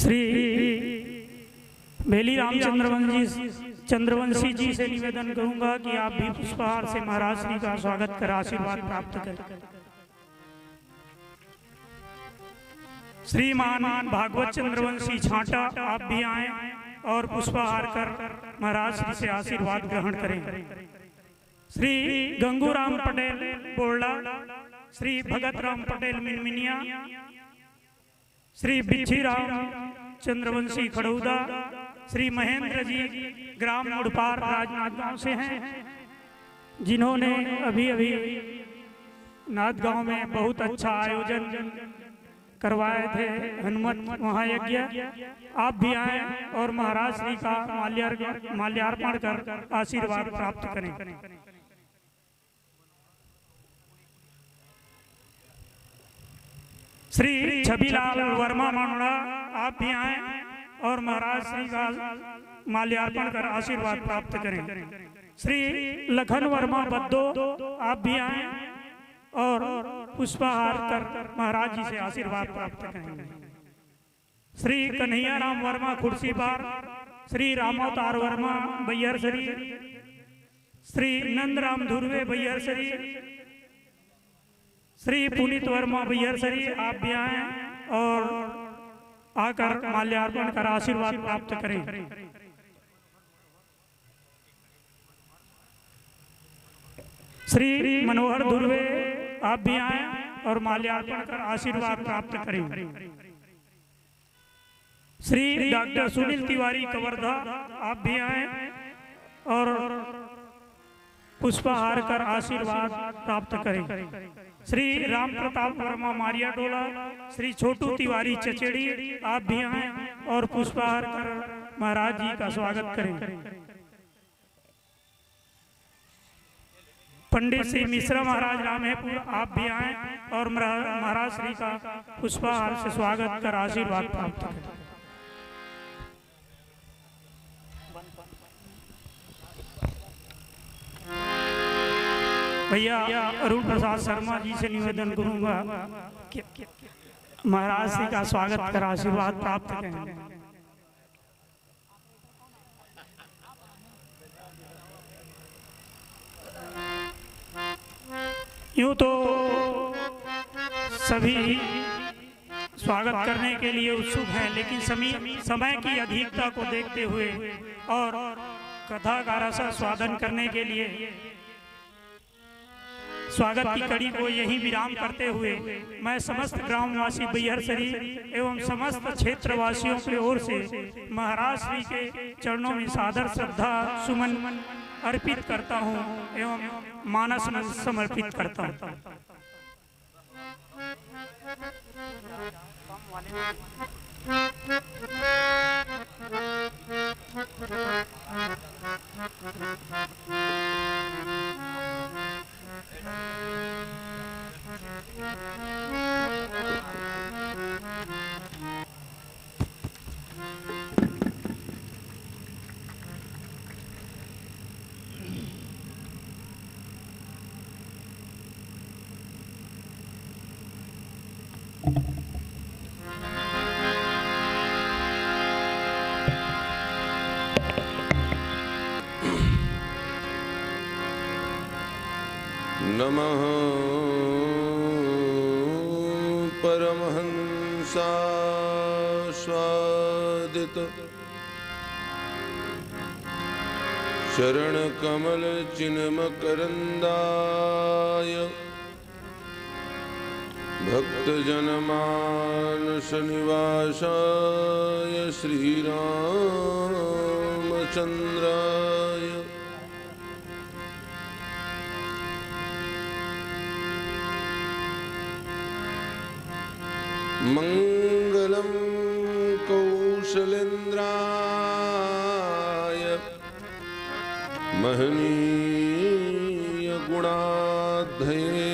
श्री बेली चंद्रवंशी जी से निवेदन करूंगा कि आप भी पुष्पहार से महाराज श्री का स्वागत कर आशीर्वाद प्राप्त करें। श्रीमान भागवत चंद्रवंशी छाटा, आप भी आए और पुष्पहार कर महाराज श्री से आशीर्वाद ग्रहण करें। श्री गंगूराम पटेल बोरला, श्री भगत राम पटेल मिनमिनिया, श्री बिच्छीराम चंद्रवंशी खड़ौदा, श्री महेंद्र जी ग्राम मुड़पार राजनांदगांव से हैं, जिन्होंने अभी अभी नांदगांव में बहुत अच्छा आयोजन करवाए थे, हनुमत महायज्ञ। आप भी आए और महाराज श्री का माल्यार्पण कर आशीर्वाद प्राप्त करें। श्री छबीलाल वर्मा मानुड़ा, आप भी आए और महाराज श्री का माल्यार्पण कर आशीर्वाद प्राप्त करें। श्री लखन वर्मा बद्दो, आप भी आए और पुष्पहार कर महाराज जी से आशीर्वाद प्राप्त करेंगे। श्री कन्हैया राम वर्मा खुर्सीबार, श्री रामोतार वर्मा बैयरसरी, श्री नंदराम धुर्वे बैयरसरी, श्री पुनीत वर्मा बैयरसरी, आप भी आए और आकर माल्यार्पण कर आशीर्वाद प्राप्त करें। श्री मनोहर धुर्वे, आप भी आए और माल्यार्पण कर आशीर्वाद प्राप्त करें। श्री डॉक्टर सुनील तिवारी कवर्धा, आप भी आए और पुष्पहार कर आशीर्वाद प्राप्त करें। श्री राम प्रताप वर्मा मारिया टोला, श्री छोटू तिवारी चचेड़ी, आप भी आए और पुष्पहार कर महाराज जी का स्वागत करें। पंडित श्री मिश्रा महाराज रामेपुर, आप भी आए और महाराज श्री का पुष्पहार से स्वागत कर आशीर्वाद प्राप्त करें। भैया अरुण प्रसाद शर्मा जी से निवेदन करूंगा कि महाराज श्री का स्वागत कर आशीर्वाद प्राप्त करें। यूं तो सभी स्वागत करने के लिए उत्सुक हैं, लेकिन समय की अधिकता को देखते हुए और कथा का रस स्वादन करने के लिए स्वागत की कड़ी को यही विराम करते हुए मैं समस्त ग्रामवासी बैयरसरी एवं समस्त क्षेत्रवासियों की ओर से महाराज श्री के चरणों में सादर श्रद्धा सुमन अर्पित करता हूँ एवं मानस में समर्पित करता हूँ। नमः परमहंसास्वादित शरण कमल चिन्मकरंदाय भक्त जनमानस निवासाय श्री रामचंद्राय मंगलम कौशलेन्द्राय महनीय गुणाधये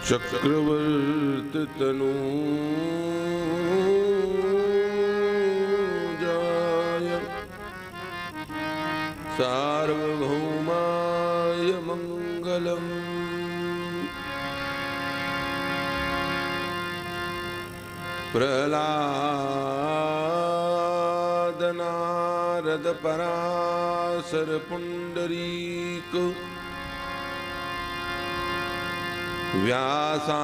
चक्रवर्ती तनूजाय सार्वभौमाय मंगलम। प्रहलाद नारद पराशर पुंडरीक व्यासाम्बरीश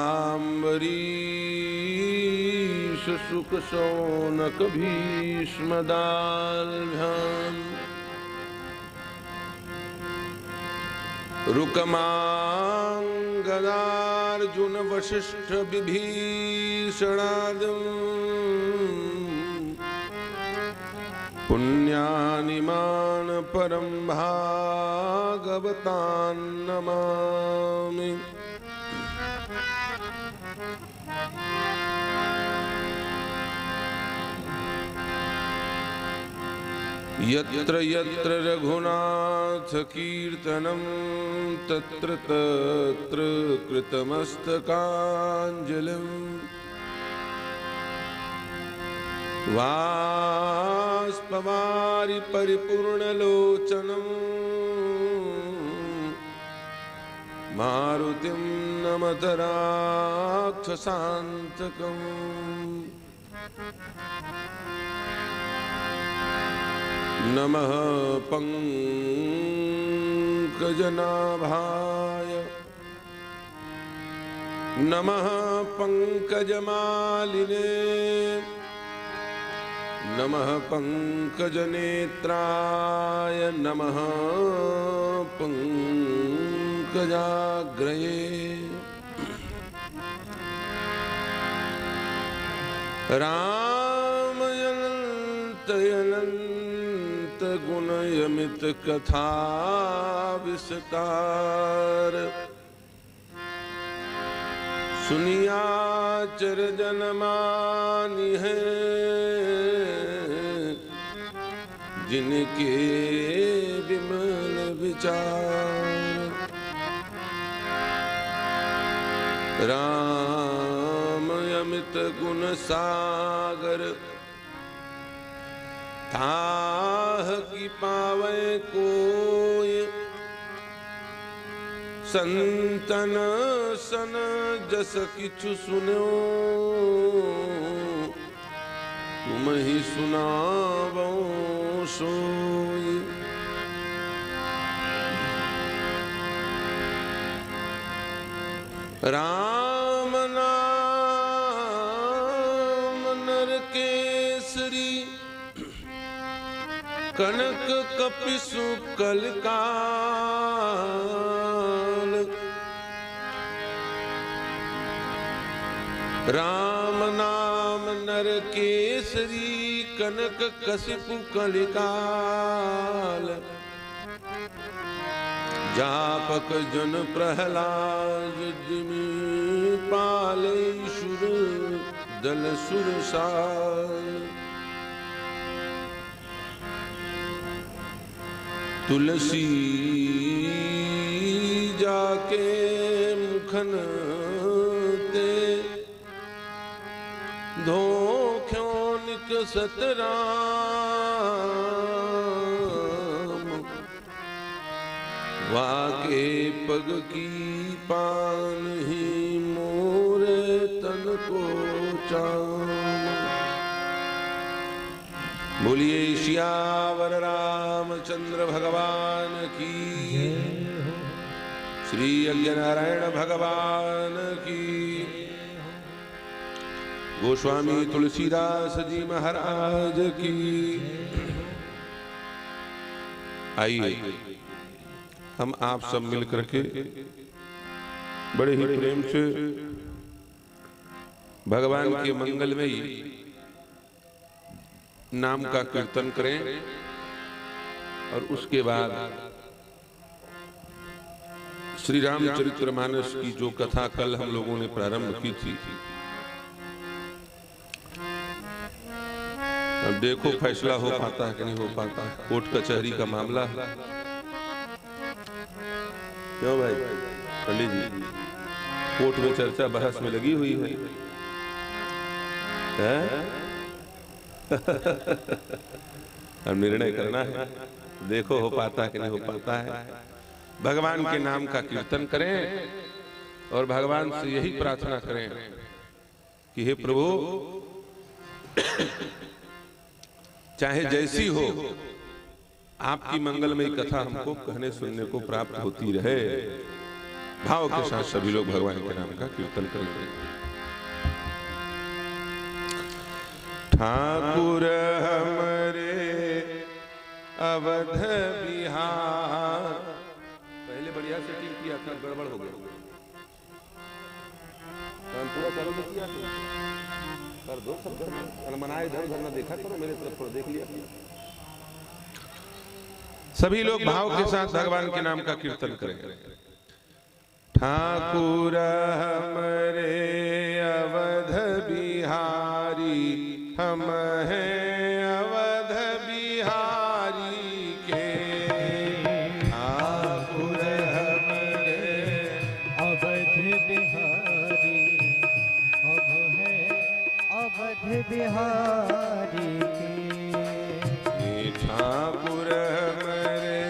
शुक शौनक भीष्म दाल्भ्याम रुकमांगदार्जुन वशिष्ठ विभीषणादिं पुण्यानिमान परम भागवतान् नमामि। यत्र यत्र रघुनाथ कीर्तनं तत्र तत्र कृतमस्तकाञ्जलिं बाष्पवारि परिपूर्णलोचनं मारुतिं नमत राक्षसान्तकम्। नमः पंकजनाभाय नमः पंकजमालिने नमः पंकजनेत्राय नमः पंकजाग्रये। रामयनंत गुणयमित कथा विस्तार सुनिया चर जनमानि है जिनके विमल विचार। राम अमित गुण सागर ताह की पावे कोय संतन सन जस किछु सुनो तुम ही सुनावो सोय। राम नाम नर केसरी कनक कपिसु कलकाल। राम नाम नर केसरी कनक कसिपु कलिकाल। जापक जन प्रहलाद जिमि पाले सुर दल सुरसाल। तुलसी जाके मुखन ते धोख्यों निक सतराम। वाके पग की पान ही मोरे तन को चाम। बोलिए श्यावर रामचंद्र भगवान की, श्री यज्ञनारायण भगवान की, गोस्वामी तुलसीदास जी महाराज की। आइए हम आप सब मिलकर के बड़े ही प्रेम से भगवान के मंगल में ही नाम का कीर्तन करें और उसके बाद श्री रामचरितमानस की जो कथा कल हम लोगों ने प्रारंभ की थी, अब देखो फैसला हो पाता है कि नहीं हो पाता है। कोर्ट कचहरी का मामला है। क्यों भाई पंडित जी, कोर्ट में चर्चा बहस में लगी हुई है, अब निर्णय करना है। देखो हो पाता है कि नहीं हो पाता है। भगवान के नाम का कीर्तन करें और भगवान से यही प्रार्थना करें कि हे प्रभु चाहे जैसी हो, आपकी मंगलमयी कथा हमको कहने सुनने को प्राप्त होती रहे। भाव के साथ सभी लोग भगवान के नाम का कीर्तन करेंगे। ठाकुर हमरे अवध बिहार। पहले बढ़िया से ठीक किया था, गड़बड़ हो गया। पूरा करो तो किया कर दो सब घर मनाए, इधर उधर ना देखा करो, मेरे तरफ थोड़ा देख लिया। सभी लोग भाव के साथ भगवान के नाम का कीर्तन करेंगे। ठाकुर हमरे अवध बिहारी, हम हैं अवध बिहारी के। ठाकुर हमरे अवध बिहारी, हम हैं अवध बिहारी के। ठाकुर हमरे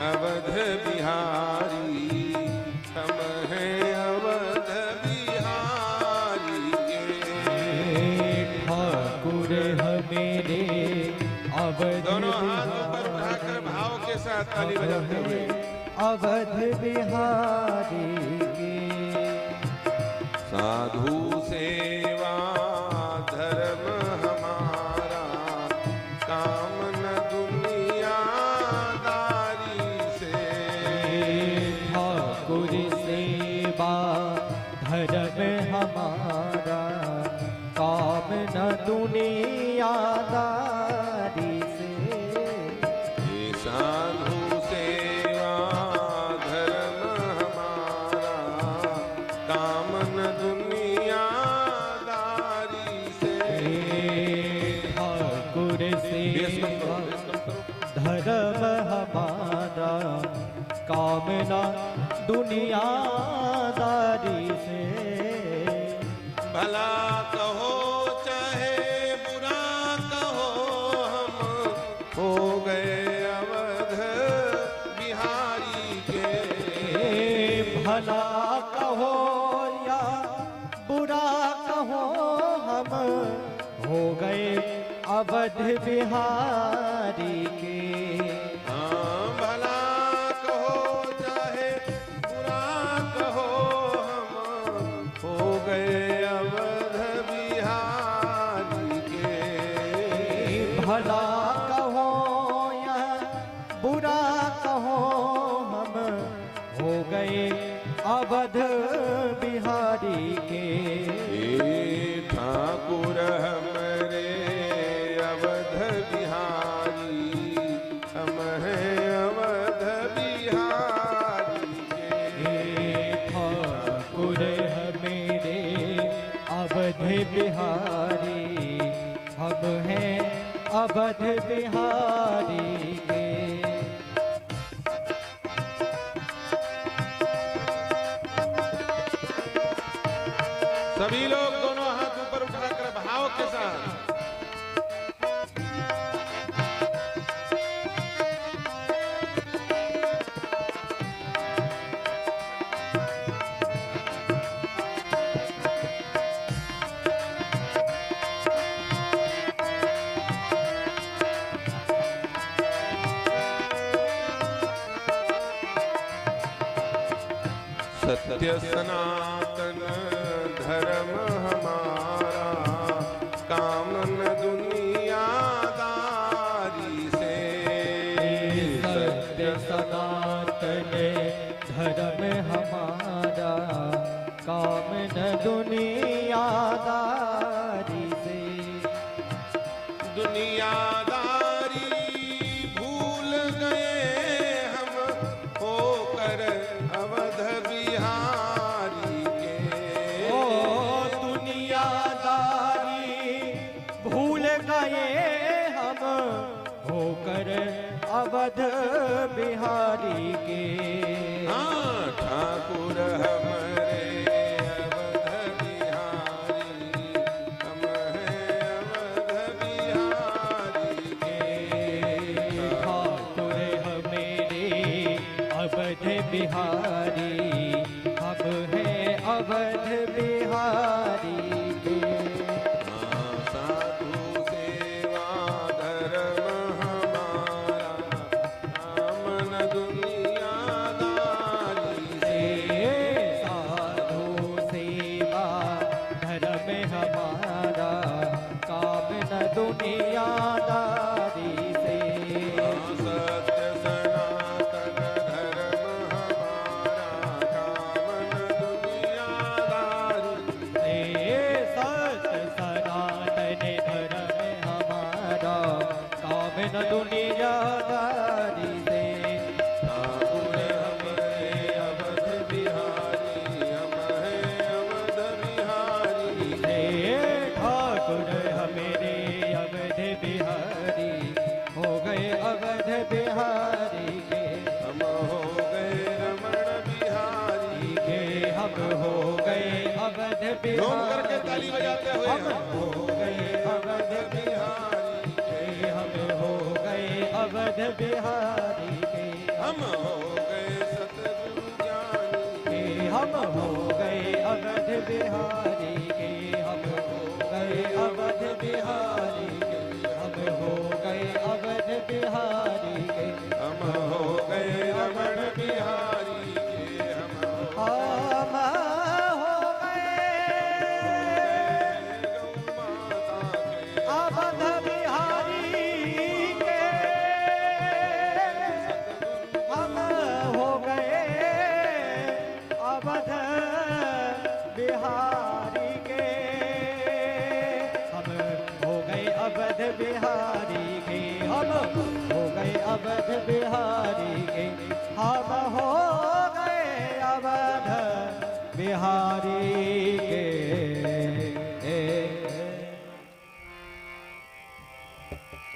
अवध बिहारी, हम हैं अवध बिहारी के। ठाकुर हमेरे अवध दोनों हाथ ऊपर उठाकर भाव के साथ ताली बजाते हुए अवध बिहारी के। साधु सेवा धर्म हमारा, काम न दुनियादारी से। ठाकुर सेवा धर्म हमारा, काम न दुनियादारी से। ये साधु सेवा धर्म हमारा, काम न दुनियादारी से। ठाकुर सेवा धर्म हमारा, कामना दुनियादारी से। भला कहो चाहे बुरा कहो, हम हो गए अवध बिहारी के। भला कहो या बुरा कहो, हम हो गए अवध बिहारी के। हाँ, भला कहो चाहे बुरा कहो, हम हो गए अवध बिहारी के। भला कहो या बुरा कहो, हम हो गए अवध बिहारी के। ठाकुर हमरे अवध बिहारी, हम हैं अवध बिहारी के। ठाकुर हमेरे अवध बिहारी, हम हैं अवध बिहारी के। सभी लोग दोनों हाथ ऊपर उठाकर भाव के साथ सत्य सनातन धर्म हमारा, काम न दुनियादारी से। सत्य सनातन धर्म हमारा, काम न दुनियादारी से। दुनियादारी भूल गए हम, होकर अवध बिहारी के। ओ दुनियादारी भूल गए हम, होकर अवध बिहारी के। हाँ, ठाकुर हमरे अवध बिहारी, हम हैं अवध बिहारी के। ठाकुर हमेरे अवध बिहारी, हम हैं अवध बिहारी के। हाँ, साधु हम हो गए अवध झूम करके बिहारी ताली बजाते हुए हम हो गए अवध बिहारी के हम हो गए अवध बिहारी के हम हो गए सतगुरु ज्ञानी के हम हो गए अवध बिहारी के हम हो गए अवध बिहारी के हम हो गए अवध बिहारी के हम हो गए अवध बिहारी के हम हो गए गौ माता के अवध बिहारी के हम हो गए अवध बिहारी के हम हो गए अवध बिहारी के हम हो गए अवध बिहारी के हम हो गए अवध बिहारी के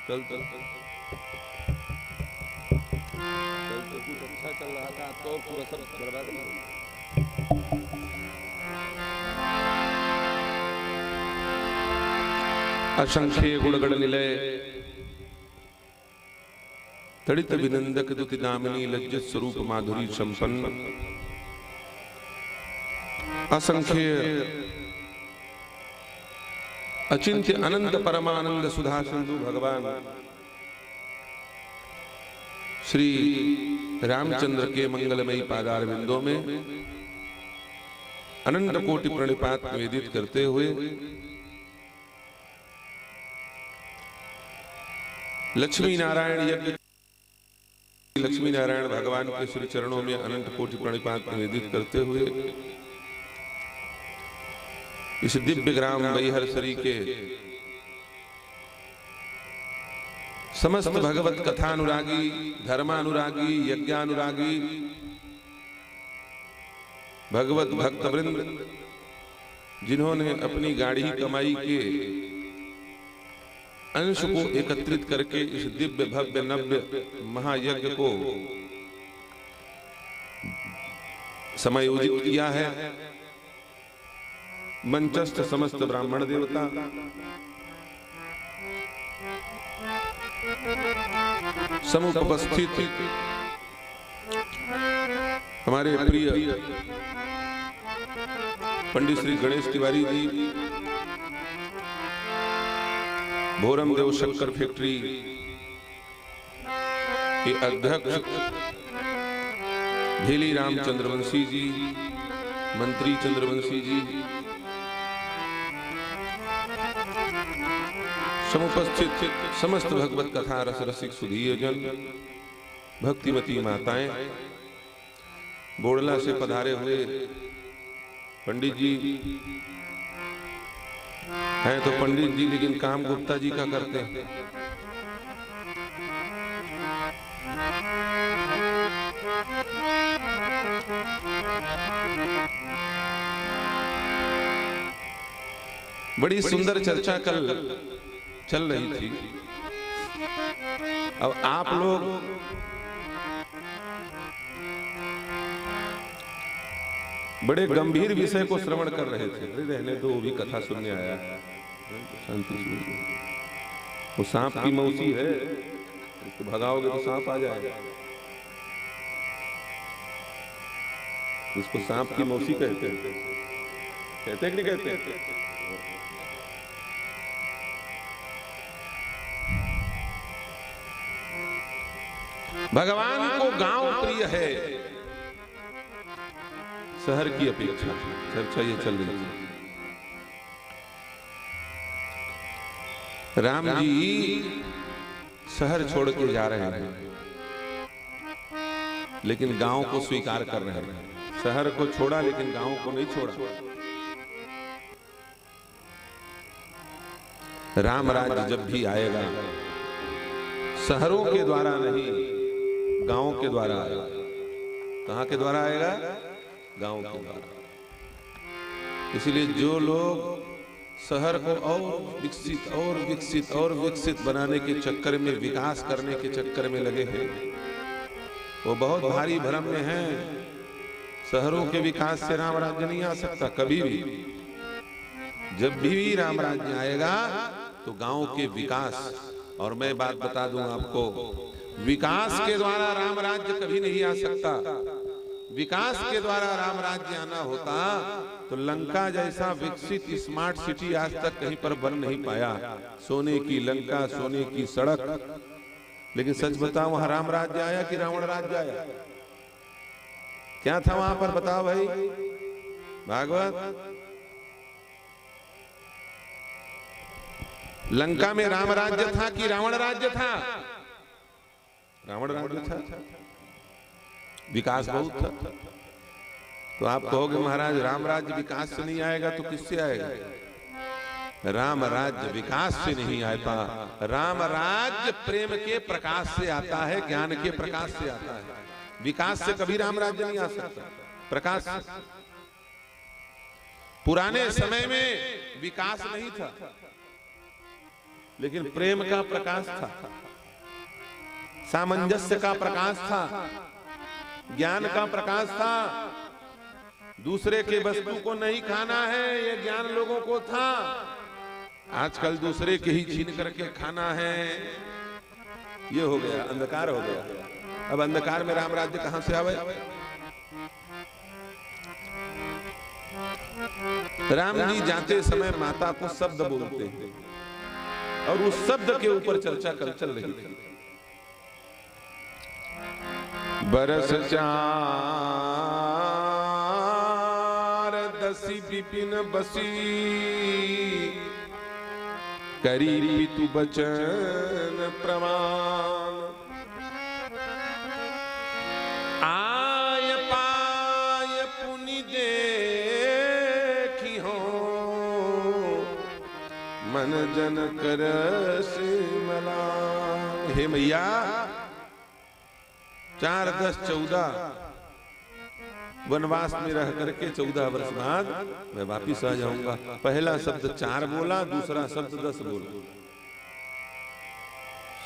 कल तो कुछ अच्छा चल रहा था तो पूरा सब बर्बाद हो गया। असंख्य गुणगण निलय तड़ित विनंदक दुति दामिनी लज्जित स्वरूप माधुरी संपन्न असंख्य अचिंत्य अनंत परमानंद सुधा सिंधु भगवान श्री रामचंद्र के मंगलमयी पादार बिंदों में अनंत कोटि प्रणिपात निवेदित करते हुए लक्ष्मी नारायण यज्ञ लक्ष्मी नारायण भगवान के श्री चरणों में अनंत कोटि प्रणिपात निवेदित करते हुए इस दिव्य ग्राम बैहरसरी के समस्त भगवत कथानुरागी धर्मानुरागी यज्ञानुरागी भगवत भक्तवृंद जिन्होंने अपनी गाढ़ी कमाई के अंश को एकत्रित करके इस दिव्य भव्य नव्य महायज्ञ को समायोजित किया है। मंचस्थ समस्त ब्राह्मण देवता समुपस्थित हमारे प्रिय पंडित श्री गणेश तिवारी जी भोरम देव शक्कर फैक्ट्री के अध्यक्ष भेली राम चंद्रवंशी जी मंत्री चंद्रवंशी जी समुपस्थित समस्त भगवत कथा रस रसिक सुधीय जन भक्तिमती माताएं बोड़ला से पधारे हुए पंडित जी हैं तो पंडित जी लेकिन काम गुप्ता जी का करते हैं। बड़ी सुंदर चर्चा कल चल रही थी। अब आप लोग बड़े गंभीर विषय को श्रवण कर रहे थे। रहने दो, भी कथा सुनने आया है, शांति से। वो सांप की मौसी है, उसको भगाओगे तो सांप आ जाएगा। इसको सांप की मौसी कहते हैं, कहते कि नहीं कहते? भगवान को गांव प्रिय है शहर की अपेक्षा। चर्चा ये चल रही थी। राम जी शहर छोड़ के जा रहे हैं, लेकिन गांव को स्वीकार कर रहे हैं। शहर को छोड़ा लेकिन गांव को नहीं छोड़ा। राम राज्य जब भी आएगा शहरों के द्वारा नहीं, गांव के द्वारा आएगा। कहां के द्वारा आएगा? गांव के द्वारा। इसलिए जो लोग शहर को और विकसित और विकसित और विकसित बनाने के चक्कर में, विकास करने के चक्कर में लगे हैं, वो बहुत भारी भ्रम में हैं शहरों के विकास से राम राज्य नहीं आ सकता कभी भी। जब भी राम राज्य आएगा तो गांव के विकास, और मैं बात बता दूं आपको, विकास के द्वारा राम राज्य कभी नहीं आ सकता। विकास के द्वारा राम राज्य आना होता तो लंका जैसा विकसित स्मार्ट सिटी आज तक कहीं पर बन नहीं पाया। सोने की लंका, सोने की सड़क। लेकिन सच बताओ, वहां राम राज्य आया कि रावण राज्य आया? क्या था वहां पर, बताओ भाई भागवत। लंका में राम राज्य था कि रावण राज्य था? रावण राज्य था। विकास बहुत था। तो आप कहोगे महाराज राम राज्य विकास से नहीं आएगा तो किससे आएगा? राम राज्य विकास से नहीं आता। राम राज्य प्रेम के प्रकाश से आता है, ज्ञान के प्रकाश से आता है। विकास से कभी राम राज्य नहीं आ सकता, प्रकाश से। पुराने समय में विकास नहीं था, लेकिन प्रेम का प्रकाश था, सामंजस्य का प्रकाश था, ज्ञान का प्रकाश था। दूसरे के वस्तु को नहीं खाना है, ये ज्ञान लोगों को था। आजकल दूसरे के ही छीन करके खाना है, ये हो गया, अंधकार हो गया। अब अंधकार में राम राज्य कहां से आवे? राम जी जाते समय माता को शब्द बोलते हैं और उस शब्द के ऊपर चर्चा चल रही थी। बरस चार दसी विपिन बसी, करी पितु बचन प्रमाण। आय पाय पुनि देखी हो, मन जन करस मलान। हे मैया, 4, 10, 14 वनवास में रह करके 14 वर्ष बाद मैं वापिस आ जाऊंगा। पहला शब्द 4 बोला, दूसरा शब्द 10 बोला।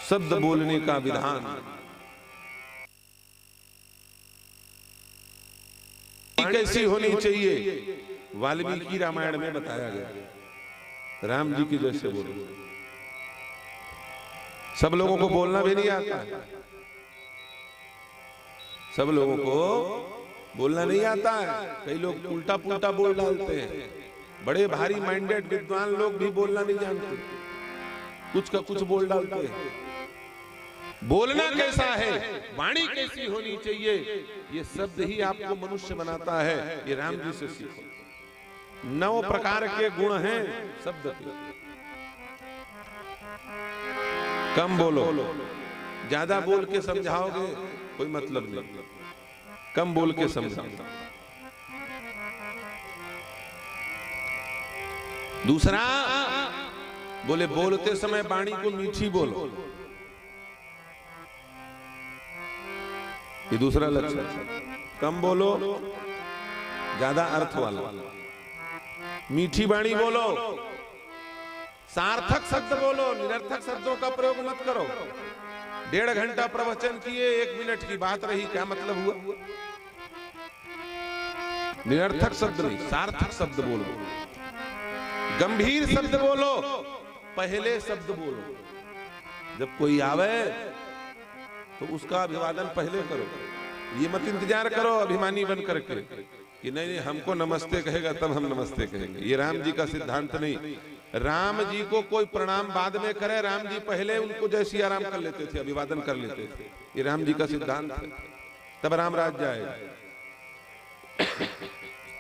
शब्द बोलने का विधान कैसी होनी चाहिए, वाल्मीकि रामायण में बताया गया। राम जी की जैसे बोलो। सब लोगों को बोलना भी नहीं आता, सब लोगों को बोलना नहीं आता है। कई लोग उल्टा पुल्टा बोल डालते हैं। बड़े भारी माइंडेड विद्वान लोग भी बोलना नहीं जानते, कुछ का कुछ बोल डालते हैं। बोलना कैसा है, वाणी कैसी होनी चाहिए, ये शब्द ही आपको मनुष्य बनाता है। ये राम जी से सीखो। 9 प्रकार के गुण हैं शब्द के। कम बोलो, ज्यादा बोल के समझाओगे कोई मतलब नहीं। कम बोल के समझाओ। दूसरा, बोले बोलते समय वाणी को मीठी बोलो, ये दूसरा लक्षण। कम बोलो, ज्यादा अर्थ वाला। मीठी वाणी बोलो, सार्थक शब्द बोलो, निरर्थक शब्दों का प्रयोग मत करो। 1.5 घंटा प्रवचन किए, 1 मिनट की बात रही, क्या मतलब हुआ? निरर्थक शब्द नहीं, सार्थक शब्द बोलो। गंभीर शब्द बोलो, पहले शब्द बोलो। जब कोई आवे तो उसका अभिवादन पहले करो। ये मत इंतजार करो अभिमानी बन करके कि नहीं हमको नमस्ते कहेगा तब हम नमस्ते कहेंगे। ये राम जी का सिद्धांत नहीं। राम जी को कोई प्रणाम बाद में करे, राम जी पहले उनको जैसी आराम कर लेते थे, अभिवादन कर लेते थे। ये राम जी का सिद्धांत है। तब राम राज्य आएगा।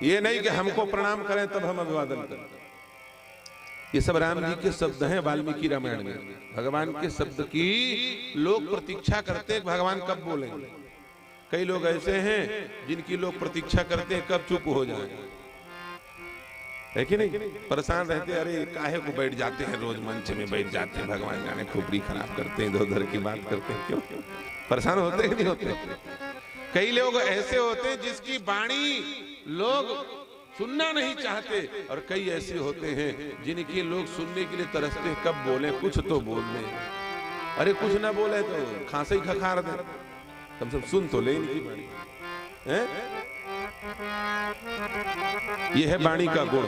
ये नहीं कि हमको प्रणाम करें तब हम अभिवादन करें। ये सब राम जी के शब्द हैं वाल्मीकि रामायण में। भगवान के शब्द की लोग प्रतीक्षा करते हैं भगवान कब बोलेंगे। कई लोग ऐसे हैं जिनकी लोग प्रतीक्षा करते हैं कब चुप हो जाए, है कि नहीं? परेशान रहते, अरे काहे को बैठ जाते हैं, रोज मंच में बैठ जाते हैं, भगवान जाने खोपड़ी खराब करते हैं, इधर उधर की बात करते हैं। क्यों परेशान होते हैं? नहीं होते। कई लोग ऐसे होते हैं जिसकी वाणी लोग सुनना नहीं चाहते, और कई ऐसे होते हैं जिनके लोग सुनने के लिए तरसते हैं, कब बोले, कुछ तो बोल दे। अरे कुछ ना बोले तो खांसे ही खखार दे, कम से कम सुन तो ले इनकी वाणी। यह है वाणी का गुण।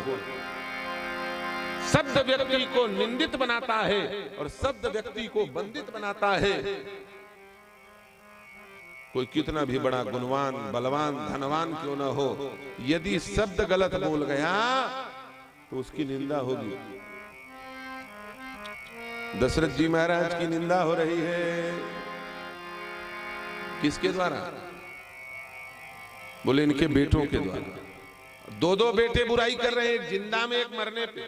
शब्द व्यक्ति को निंदित बनाता है और शब्द व्यक्ति को वंदित बनाता है। कोई कितना भी बड़ा गुणवान, बलवान, धनवान क्यों ना हो, यदि शब्द गलत बोल गया तो उसकी निंदा होगी। दशरथ जी महाराज की निंदा हो रही है, किसके द्वारा? बोले इनके बेटों के द्वारा। दो दो बेटे बुराई कर रहे हैं, एक जिंदा में एक मरने पे।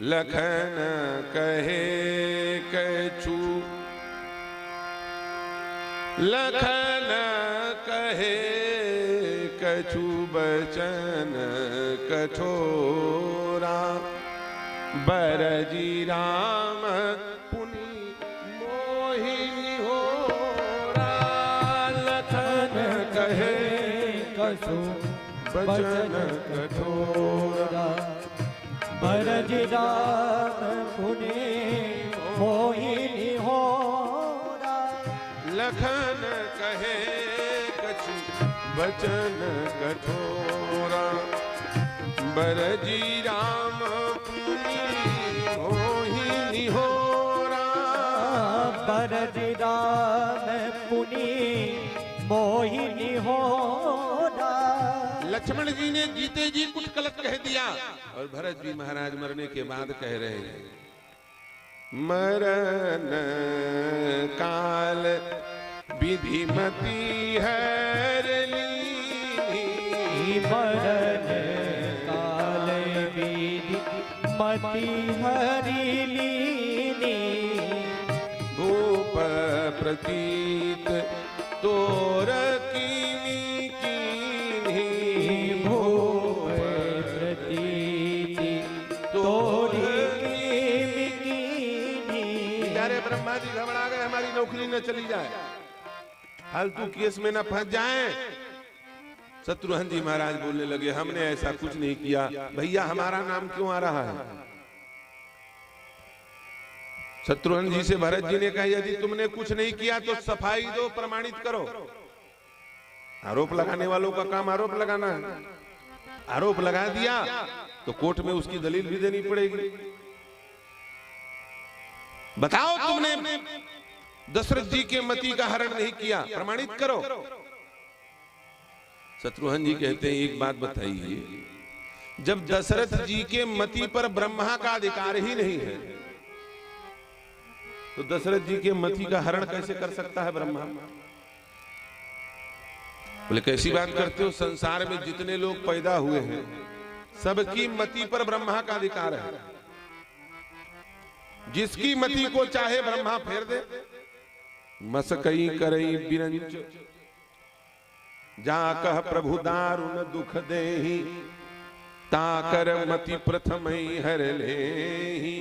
लखन कहे कछु, लखन कहे कछु बचन कठोरा, बरजी राम पुनि मोहिनी होरा। लखन कहे कछु बचन कठोरा, बरजी राम पुनि मोहिनी होरा। लखन कहे कछु बचन कठोरा, बरजी राम पुनि मोहिनी होरा। बरजी राम पुनि मोहिनी होरा। लक्ष्मण जी ने जीते जी कुछ गलत कह दिया और भरत जी महाराज मरने के बाद कह रहे हैं, मरण काल विधिमती हरली। मरण काल विधिमती हरली। भूप प्रतीत तोर कीनी कीनी। भूप प्रतीति तोरी कीनी कीनी। प्यारे ब्रह्मा जी घबरा गए, हमारी नौकरी न चली जाए, फालतू केस में न फंस जाएं। शत्रुघ्न जी महाराज बोलने लगे, हमने ऐसा कुछ नहीं किया, भैया हमारा नाम क्यों आ रहा है? शत्रुघ्न जी से भरत जी ने कहा, यदि तुमने कुछ नहीं किया तो सफाई दो, प्रमाणित करो। आरोप लगाने वालों का काम आरोप लगाना है। आरोप लगा दिया तो कोर्ट में उसकी दलील भी देनी पड़ेगी। बताओ तुमने दशरथ जी के मति का हरण नहीं किया, प्रमाणित करो। शत्रुघ्न जी कहते हैं, एक बात बताइए, जब दशरथ जी के मति पर ब्रह्मा का अधिकार ही नहीं है तो दशरथ जी के मति का हरण कैसे कर सकता है ब्रह्मा? बोले कैसी बात करते हो, संसार में जितने लोग पैदा हुए हैं सबकी मति पर ब्रह्मा का अधिकार है। जिसकी मति को चाहे ब्रह्मा फेर दे। मसकई करई बिरंच, जा कह प्रभु दारुण दुख देहि, ताकर मति प्रथम ही हर लेहि।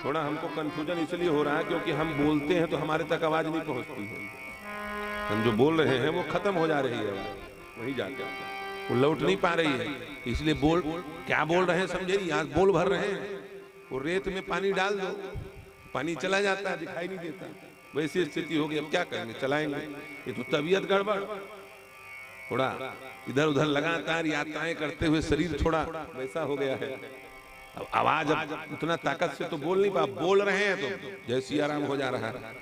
थोड़ा हमको कंफ्यूजन इसलिए हो रहा है क्योंकि हम बोलते हैं तो हमारे तक आवाज नहीं पहुंचती है। हम जो बोल रहे हैं वो खत्म हो जा रही है, वही जाके वो लौट नहीं पा रही है। इसलिए क्या बोल रहे हैं समझे नहीं, आज बोल भर रहे हैं। वो रेत में पानी डाल दो, पानी चला जाता है, दिखाई नहीं देता। वैसी स्थिति होगी, अब क्या करेंगे, चलाएंगे। ये तो तबीयत गड़बड़, थोड़ा इधर उधर लगातार यात्राएं करते हुए शरीर थोड़ा वैसा हो गया है। अब आवाज अब उतना ताकत से तो बोल नहीं पा, बोल रहे हैं तो जैसी आराम हो जा रहा है।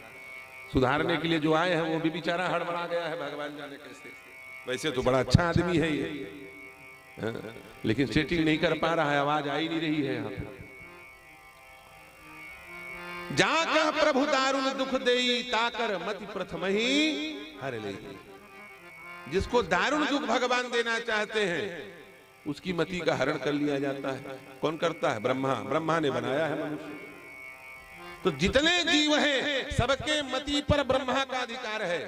सुधारने के लिए जो आए हैं वो भी बेचारा हड़बड़ा गया है, भगवान जाने कैसे। वैसे तो बड़ा अच्छा आदमी है ये, लेकिन सेटिंग नहीं कर पा रहा है, आवाज आ ही नहीं रही है यहाँ पे। जाकर प्रभु दारुण दुख देई, ताकर मति प्रथम ही हर ले। जिसको दारुण दुख भगवान देना चाहते हैं उसकी मति का हरण कर लिया जाता है। कौन करता है? ब्रह्मा। ब्रह्मा ने बनाया है मनुष्य। तो जितने जीव हैं सबके मति पर ब्रह्मा का अधिकार है।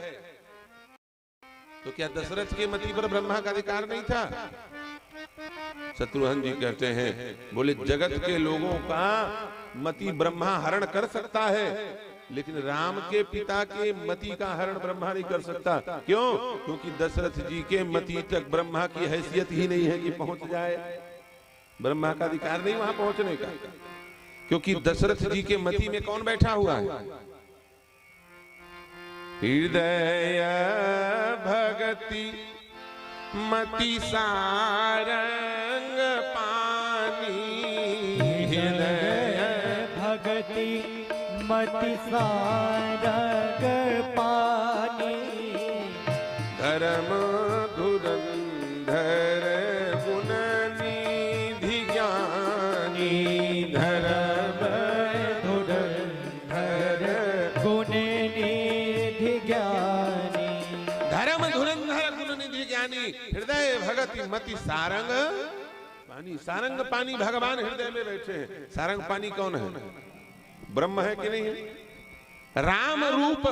तो क्या दशरथ के मति पर ब्रह्मा का अधिकार नहीं था? शत्रुघ्न जी कहते हैं, बोले जगत के लोगों का मति ब्रह्मा हरण कर सकता है, लेकिन राम के पिता के मति का हरण ब्रह्मा नहीं कर सकता। क्यों? क्योंकि दशरथ जी के मति तक ब्रह्मा की हैसियत ही नहीं है कि पहुंच जाए। ब्रह्मा का अधिकार नहीं वहां पहुंचने का, क्योंकि दशरथ जी के मति में कौन बैठा हुआ है? हृदय भगति मति सारंग पानी, हृदय भगति मति सारंग पानी, धर्म धुरंधर गुण निधि ज्ञानी, धर्म धुरंधर गुण निधि ज्ञानी, धर्म धुरंधर गुण निधि ज्ञानी, हृदय भगति मति सारंग पानी। सारंग पानी भगवान हृदय में बैठे हैं। सारंग पानी कौन है? ब्रह्म है कि नहीं है? राम रूप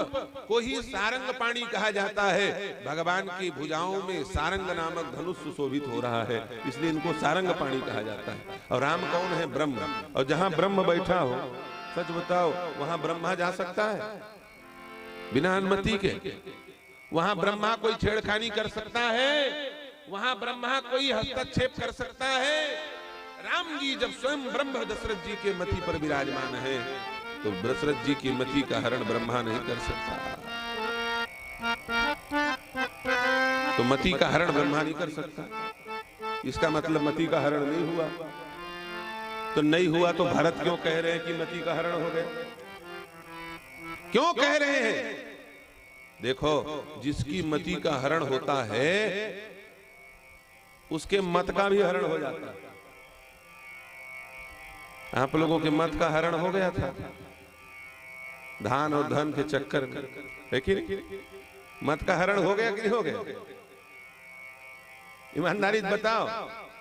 को ही सारंग पानी कहा जाता है। भगवान की भुजाओं में सारंग नामक धनुष सुशोभित हो रहा है, इसलिए इनको सारंग पानी कहा जाता है। और राम कौन है? ब्रह्म। और जहां ब्रह्म बैठा हो, सच बताओ, वहां ब्रह्मा जा सकता है बिना अनुमति के? वहां ब्रह्मा कोई छेड़खानी कर सकता है? वहां ब्रह्मा कोई हस्तक्षेप कर सकता है? राम जी जब स्वयं ब्रह्म दशरथ जी के मति पर विराजमान है, तो दशरथ जी की मति का हरण ब्रह्मा नहीं कर सकता। तो मति का हरण ब्रह्मा नहीं कर सकता। इसका मतलब मति का हरण नहीं हुआ। तो नहीं हुआ तो भरत क्यों कह रहे हैं कि मति का हरण हो गया? क्यों कह रहे हैं? देखो, जिसकी मति का हरण होता है उसके मत का भी हरण हो जाता है। आप लोगों के मत का हरण हो गया था धान और धन के चक्कर में, है कि नहीं? मत का हरण हो गया कि नहीं हो गया? ईमानदारी बताओ।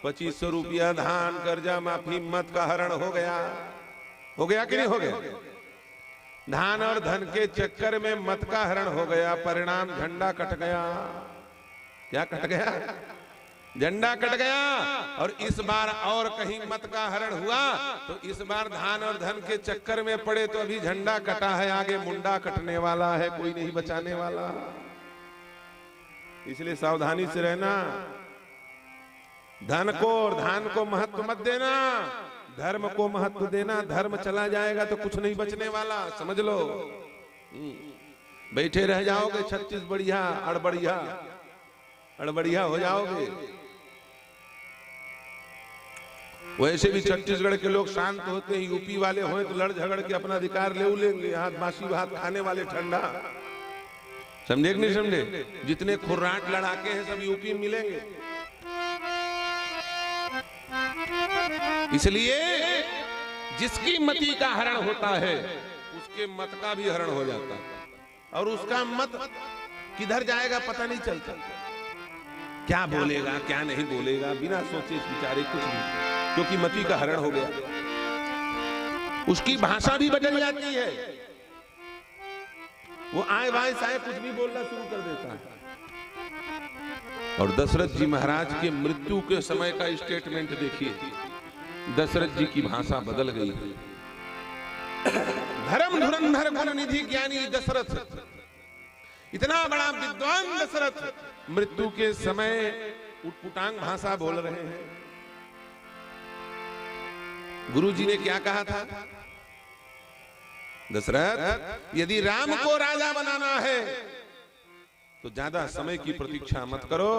2500 रुपया धान कर्जा माफी मत का हरण हो गया कि नहीं हो गया? धान और धन के चक्कर में मत का हरण हो गया, परिणाम झंडा कट गया। क्या कट गया? झंडा कट गया। और इस बार और कहीं मत का हरण हुआ तो इस बार धान और धन के चक्कर में पड़े तो अभी झंडा कटा है, आगे मुंडा कटने वाला है, कोई नहीं बचाने वाला। इसलिए सावधानी से रहना। धन को और धान को महत्व मत देना, धर्म को महत्व देना। धर्म चला जाएगा तो कुछ नहीं बचने वाला, समझ लो। बैठे रह जाओगे 36 बढ़िया अड़बड़िया हो जाओगे। वैसे भी छत्तीसगढ़ के लोग शांत होते हैं, यूपी वाले हों तो लड़ झगड़ के अपना अधिकार ले लेंगे। यहाँ बासी भात खाने वाले ठंडा, समझे कि नहीं समझे? जितने खुर्राट लड़ाके हैं सब यूपी में मिलेंगे। इसलिए जिसकी मति का हरण होता है उसके मत का भी हरण हो जाता है, और उसका मत किधर जाएगा पता नहीं चलता। क्या बोलेगा क्या नहीं बोलेगा बिना सोचे विचारे कुछ नहीं, क्योंकि मति का हरण हो गया। उसकी भाषा भी बदल जाती है, वो आए बाएं साए कुछ भी बोलना शुरू कर देता है। और दशरथ जी महाराज के मृत्यु के समय का स्टेटमेंट देखिए। दशरथ जी की भाषा बदल गई है। धर्म धुरंधर गुण निधि ज्ञानी दशरथ, इतना बड़ा विद्वान दशरथ मृत्यु के समय उटपुटांग भाषा बोल रहे हैं। गुरु जी ने क्या कहा था? दशरथ, यदि राम को राजा बनाना है तो ज्यादा समय की प्रतीक्षा मत करो।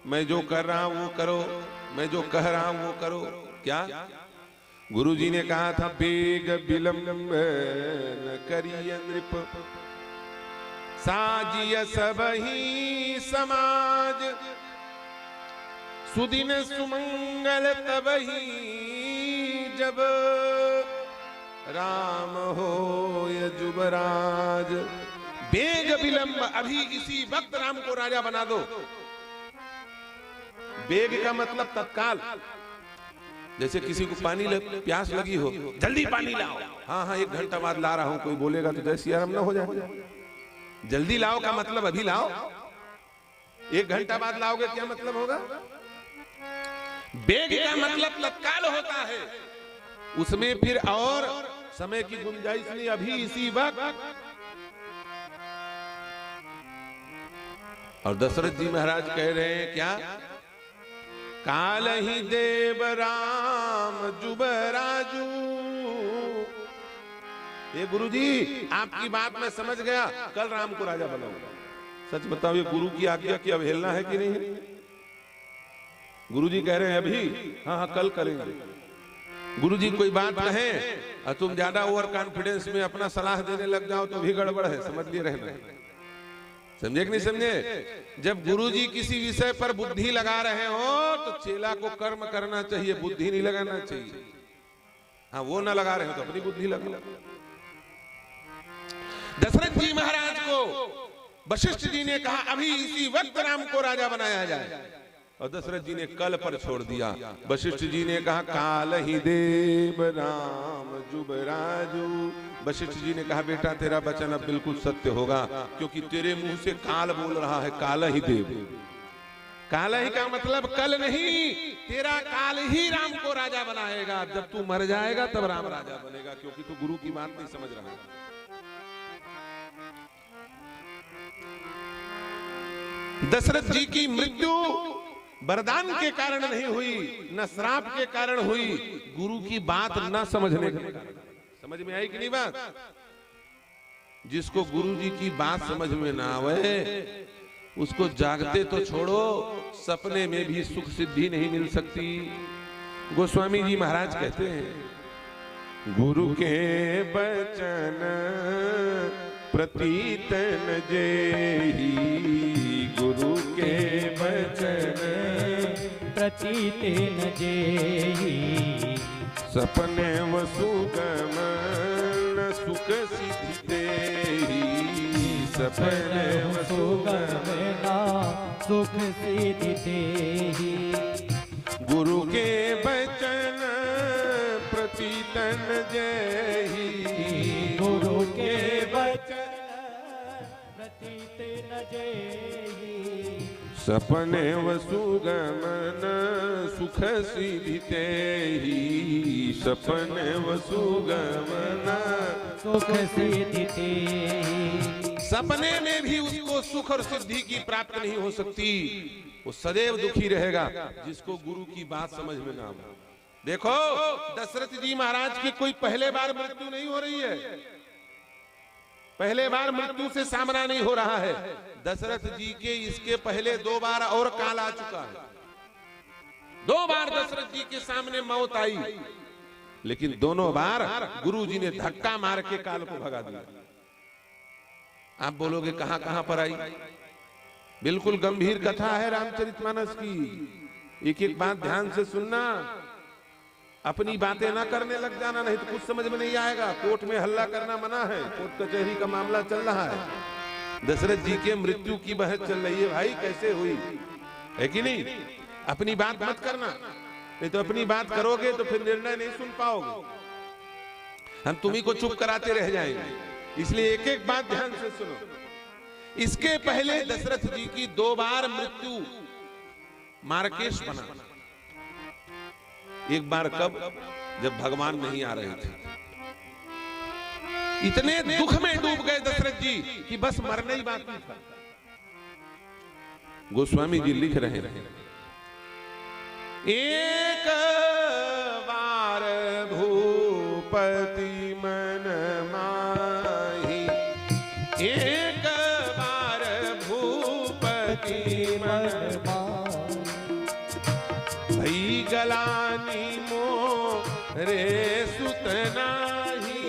मैं जो कर रहा हूं वो करो, मैं जो कह रहा हूं वो करो। क्या गुरु जी ने कहा था? बेग विलंब न करिय नृप, साजिय सबही समाज, सुदिन सुमंगल तबही जब राम हो युवराज। बेग विलंब, अभी इसी वक्त राम को राजा बना दो। बेग का मतलब तत्काल। जैसे किसी को पानी प्यास लगी हो, जल्दी पानी लाओ। हाँ हाँ 1 घंटा बाद ला रहा हूं, कोई बोलेगा तो जैसे आराम ना हो जाए। जल्दी लाओ का मतलब अभी लाओ, 1 घंटा बाद लाओगे क्या मतलब होगा? बेग का मतलब तत्काल होता है, उसमें फिर और समय की गुंजाइश नहीं, अभी इसी वक्त। और दशरथ जी महाराज कह रहे हैं क्या? काल ही देव राम जुबराजू, ये गुरुजी आपकी बात मैं समझ गया, कल राम को राजा बनाऊंगा। सच बताओ, ये गुरु की आज्ञा की अवहेलना है कि नहीं? गुरुजी कह रहे हैं अभी, हाँ हाँ कल करेंगे। गुरुजी कोई बात कहें और तुम ज्यादा ओवर कॉन्फिडेंस में अपना सलाह देने लग जाओ तो भी गड़बड़ है, समझ लिए रहना। समझे कि नहीं समझे? जब गुरुजी किसी विषय पर बुद्धि लगा रहे हो तो चेला को कर्म करना चाहिए, बुद्धि नहीं लगाना चाहिए। हाँ, वो ना लगा रहे हो तो अपनी बुद्धि लगा। दशरथ जी महाराज को वशिष्ठ जी ने कहा अभी इसी वक्त राम को राजा बनाया जाए, और दशरथ जी ने कल पर छोड़ दिया। वशिष्ठ जी ने कहा काल ही देव राम जुबराजू। वशिष्ठ जी ने कहा बेटा तेरा वचन अब बिल्कुल सत्य होगा, क्योंकि तेरे मुंह से काल बोल रहा है, काल ही देव। काल ही का मतलब कल नहीं, तेरा काल ही राम को राजा बनाएगा। जब तू मर जाएगा तब राम राजा बनेगा, क्योंकि तू गुरु की बात नहीं समझ रहा है। दशरथ जी की मृत्यु वरदान के कारण नहीं हुई, न श्राप के कारण हुई, गुरु की बात न समझने के कारण। समझ में आई कि नहीं बात? जिसको गुरु जी की बात समझ में ना आवे उसको जागते तो छोड़ो, सपने में भी सुख सिद्धि नहीं मिल सकती। गोस्वामी जी महाराज कहते हैं गुरु के बचन प्रतीत न जेहि, गुरु के बचन प्रतीत न जेहि, सपने वसुगमन सुख सिद्धि देहि, सपने सुगमना सुख सिद्धि देहि। गुरु के बचन प्रतीत न जेहि, गुरु के वचन प्रतीत न जेहि, सपने वसुगमन सुख सिद्धि देहि, सपने वसुगमन सुख सिद्धि देहि। सपने में भी उसको सुख और सिद्धि की प्राप्ति नहीं हो सकती, वो सदैव दुखी रहेगा जिसको गुरु की बात समझ में ना आए। देखो दशरथ जी महाराज की कोई पहले बार मृत्यु नहीं हो रही है, पहले बार मृत्यु से सामना नहीं हो रहा है। दशरथ जी के इसके पहले 2 बार और काल आ चुका है, 2 बार दशरथ जी के सामने मौत आई, लेकिन दोनों बार गुरु जी ने धक्का मार के काल को भगा दिया। आप बोलोगे कहां कहां पर आई? बिल्कुल गंभीर कथा है रामचरितमानस की। एक एक बात ध्यान से सुनना, अपनी बातें ना करने लग जाना, नहीं तो कुछ समझ में नहीं आएगा। कोर्ट में हल्ला करना मना है, कोर्ट कचहरी का मामला चल रहा है। दशरथ जी के मृत्यु की बहस चल रही है, भाई कैसे हुई है कि नहीं? अपनी बात मत करना, नहीं तो अपनी बात करोगे तो फिर निर्णय नहीं सुन पाओगे। हम तुम्ही को चुप कराते रह जाएंगे, इसलिए एक एक बात ध्यान से सुनो। इसके पहले दशरथ जी की 2 बार मृत्यु मार्केश बना। एक बार कब? जब भगवान नहीं आ रहे थे, इतने दुख में डूब गए दशरथ जी कि बस मरना ही बाकी था। गोस्वामी जी लिख रहे हैं एक बार भूपति मन माही, एक बार भूपति मन भई गलानी मोरे सुतनाही,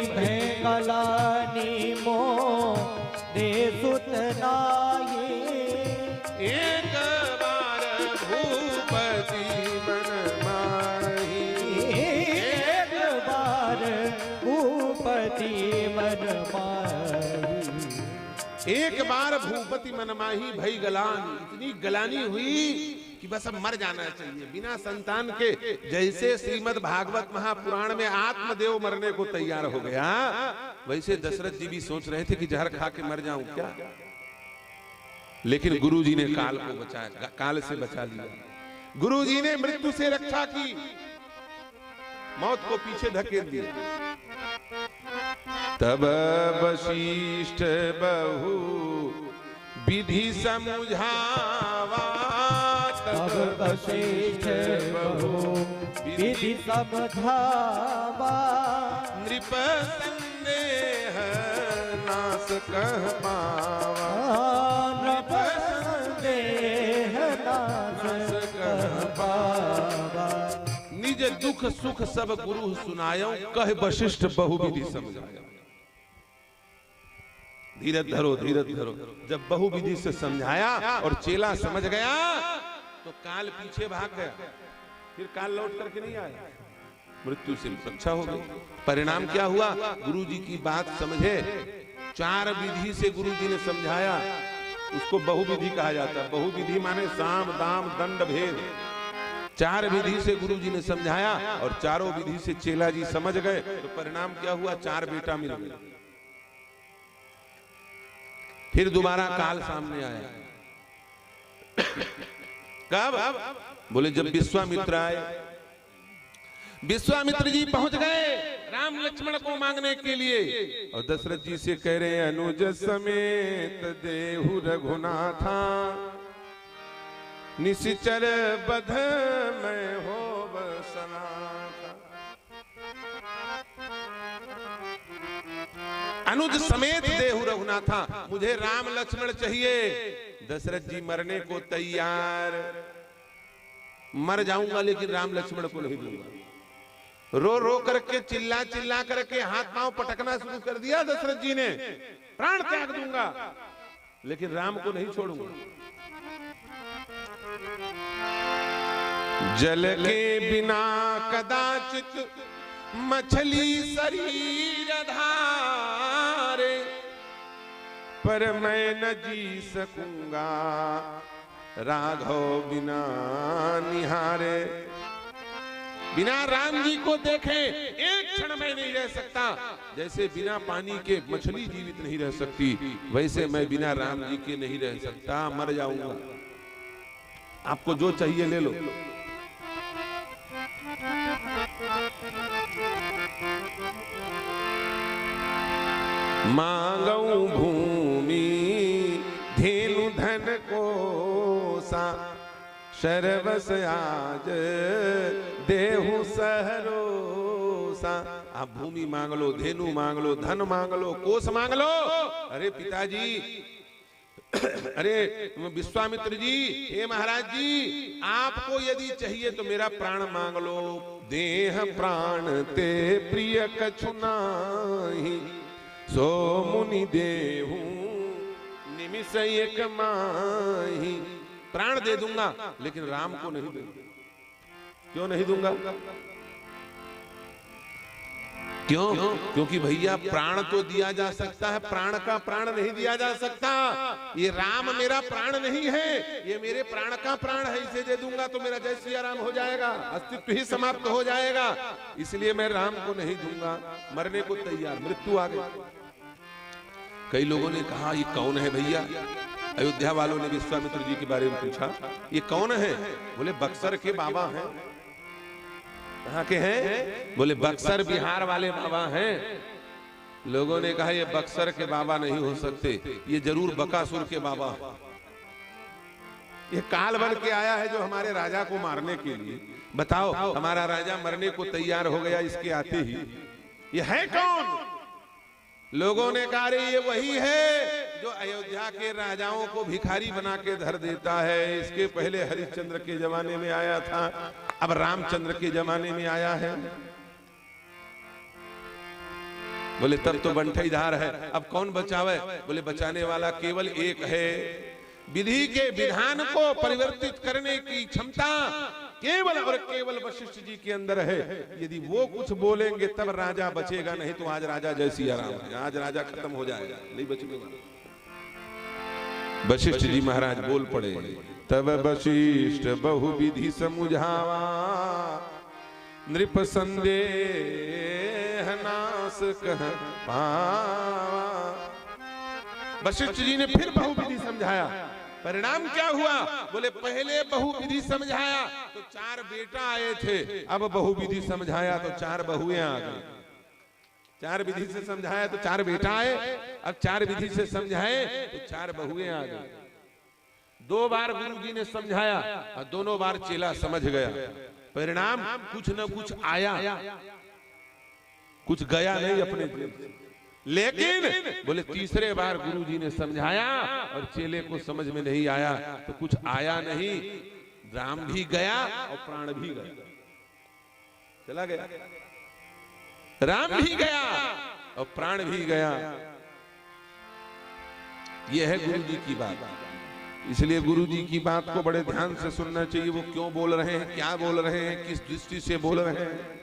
भय गलानी मोरे सुतनाही। एक बार भूपति मन माही, एक बार भूपति मन माही, एक बार भूपति मन माही भई गलानी। इतनी गलानी हुई कि बस अब मर जाना चाहिए बिना संतान के। जैसे श्रीमद् भागवत महापुराण में आत्मदेव मरने को तैयार हो गया, वैसे दशरथ जी भी सोच रहे थे कि जहर खा के मर जाऊं क्या, लेकिन गुरु जी ने काल को बचाया, काल से बचा लिया। गुरु जी ने मृत्यु से रक्षा की, मौत को पीछे धकेल दिया। तब वशिष्ठ बहु विधि समझावा, तब वशिष्ठ बहु विधि समझावा। नृप संदेह नास कह पावा। नृप संदेह नास कह पावा। निज दुख सुख सब गुरु सुनायो, कह वशिष्ठ बहुविधि समझायो। धीरज धरो, धीरज धरो। जब बहुविधि से समझाया और चेला समझ गया तो काल पीछे भाग गया। फिर काल लौट करके नहीं आया, मृत्यु से रक्षा हो गई। परिणाम क्या हुआ? गुरु जी की बात समझे, 4 विधि से गुरु जी ने समझाया, उसको बहुविधि कहा जाता है। बहुविधि माने साम दाम दंड भेद। 4 विधि से गुरु जी ने समझाया और चारों विधि से चेला जी समझ गए तो परिणाम क्या हुआ? 4 बेटा मिल गए। फिर दोबारा काल सामने आया। कब? बोले जब विश्वामित्र आए। विश्वामित्र जी पहुंच गए राम लक्ष्मण को मांगने के लिए और दशरथ जी से कह रहे हैं, अनुज समेत देहु रघुनाथा, निशिचर बध में हो बसनाथा। अनुज समेत देहु रघुनाथा, मुझे राम लक्ष्मण चाहिए। दशरथ जी मरने को तैयार, मर जाऊंगा लेकिन राम लक्ष्मण को नहीं दूंगा। रो रो करके चिल्ला चिल्ला करके हाथ पांव पटकना शुरू कर दिया दशरथ जी ने। प्राण त्याग दूंगा लेकिन राम को नहीं छोड़ूंगा। जल के बिना कदाचित मछली शरीर धारे, पर मैं न जी सकूंगा राघव बिना निहारे। बिना राम जी को देखे एक क्षण में नहीं रह सकता। जैसे बिना पानी के मछली जीवित नहीं रह सकती, वैसे मैं बिना राम जी के नहीं रह सकता, मर जाऊंगा। आपको जो चाहिए ले लो। मांगऊ भूमि धेनु धन को सा, शर्वस आज देहु सहरोसा। आप भूमि मांग लो, धेनु मांग लो, धन मांग लो, कोष मांग लो। अरे पिताजी, अरे विश्वामित्र जी, हे महाराज जी, आपको यदि चाहिए तो मेरा प्राण मांग लो। देह प्राण ते प्रिय कछु नाही, सो मुनि देहु निमिष एक माही। प्राण दे दूंगा लेकिन राम को नहीं दूंगा। क्यों नहीं दूंगा? क्यों? क्योंकि भैया प्राण तो दिया जा सकता है, प्राण का प्राण नहीं दिया जा सकता। ये राम मेरा प्राण नहीं है, ये मेरे प्राण का प्राण है। इसे दे दूंगा तो मेरा जय सिया राम हो जाएगा, अस्तित्व ही समाप्त हो जाएगा। इसलिए मैं राम को नहीं दूंगा। मरने को तैयार, मृत्यु आ गई। कई लोगों ने कहा ये कौन है भैया? अयोध्या वालों ने विश्वामित्र जी के बारे में पूछा, ये कौन है? बोले बक्सर के बाबा हैं। कहाँ के हैं? बोले बक्सर बिहार वाले बाबा हैं। लोगों ने कहा ये बक्सर के बाबा नहीं हो सकते, ये जरूर बकासुर के बाबा। ये काल बन के आया है जो हमारे राजा को मारने के लिए। बताओ, हमारा राजा मरने को तैयार हो गया इसके आते ही। ये है कौन? लोगों ने कहा रे ये वही है जो अयोध्या के राजाओं को भिखारी बना के धर देता है। इसके पहले हरिश्चंद्र के जमाने में आया था, अब रामचंद्र के जमाने में आया है। बोले तब तो बंठईधार है, अब कौन बचावे? बोले बचाने वाला केवल एक है। विधि के विधान को परिवर्तित करने की क्षमता केवल और केवल वशिष्ठ जी के अंदर है। यदि वो कुछ बोलेंगे तब राजा बचेगा, नहीं तो आज राजा जय सिया राम है, आज राजा खत्म हो जाएगा, नहीं बचेगा। वशिष्ठ जी महाराज बोल पड़े, तब वशिष्ठ बहुविधि समुझावा, नृप संदेह नास कह पावा। वशिष्ठ जी ने फिर बहुविधि समझाया। परिणाम क्या हुआ? बोले पहले बहुविधि समझाया तो 4 बेटा आए थे, अब बहुविधि समझाया तो 4 बहुएं आ गई। 4 विधि से समझाया तो 4 बेटा आए, अब 4 विधि से समझाए तो 4 बहुएं आ गई। 2 बार गुरु जी ने समझाया और दोनों बार चेला समझ गया। परिणाम कुछ न कुछ आया, कुछ गया नहीं अपने जेब से। लेकिन बोले तीसरे बार गुरु जी ने समझाया और चेले को समझ में नहीं आया तो कुछ आया नहीं, राम भी गया और प्राण भी गया, चला गया। राम भी गया और प्राण भी गया। यह है गुरु जी की बात। इसलिए गुरु जी की बात को बड़े ध्यान से सुनना चाहिए। वो क्यों बोल रहे हैं, क्या बोल रहे हैं, किस दृष्टि से बोल रहे हैं।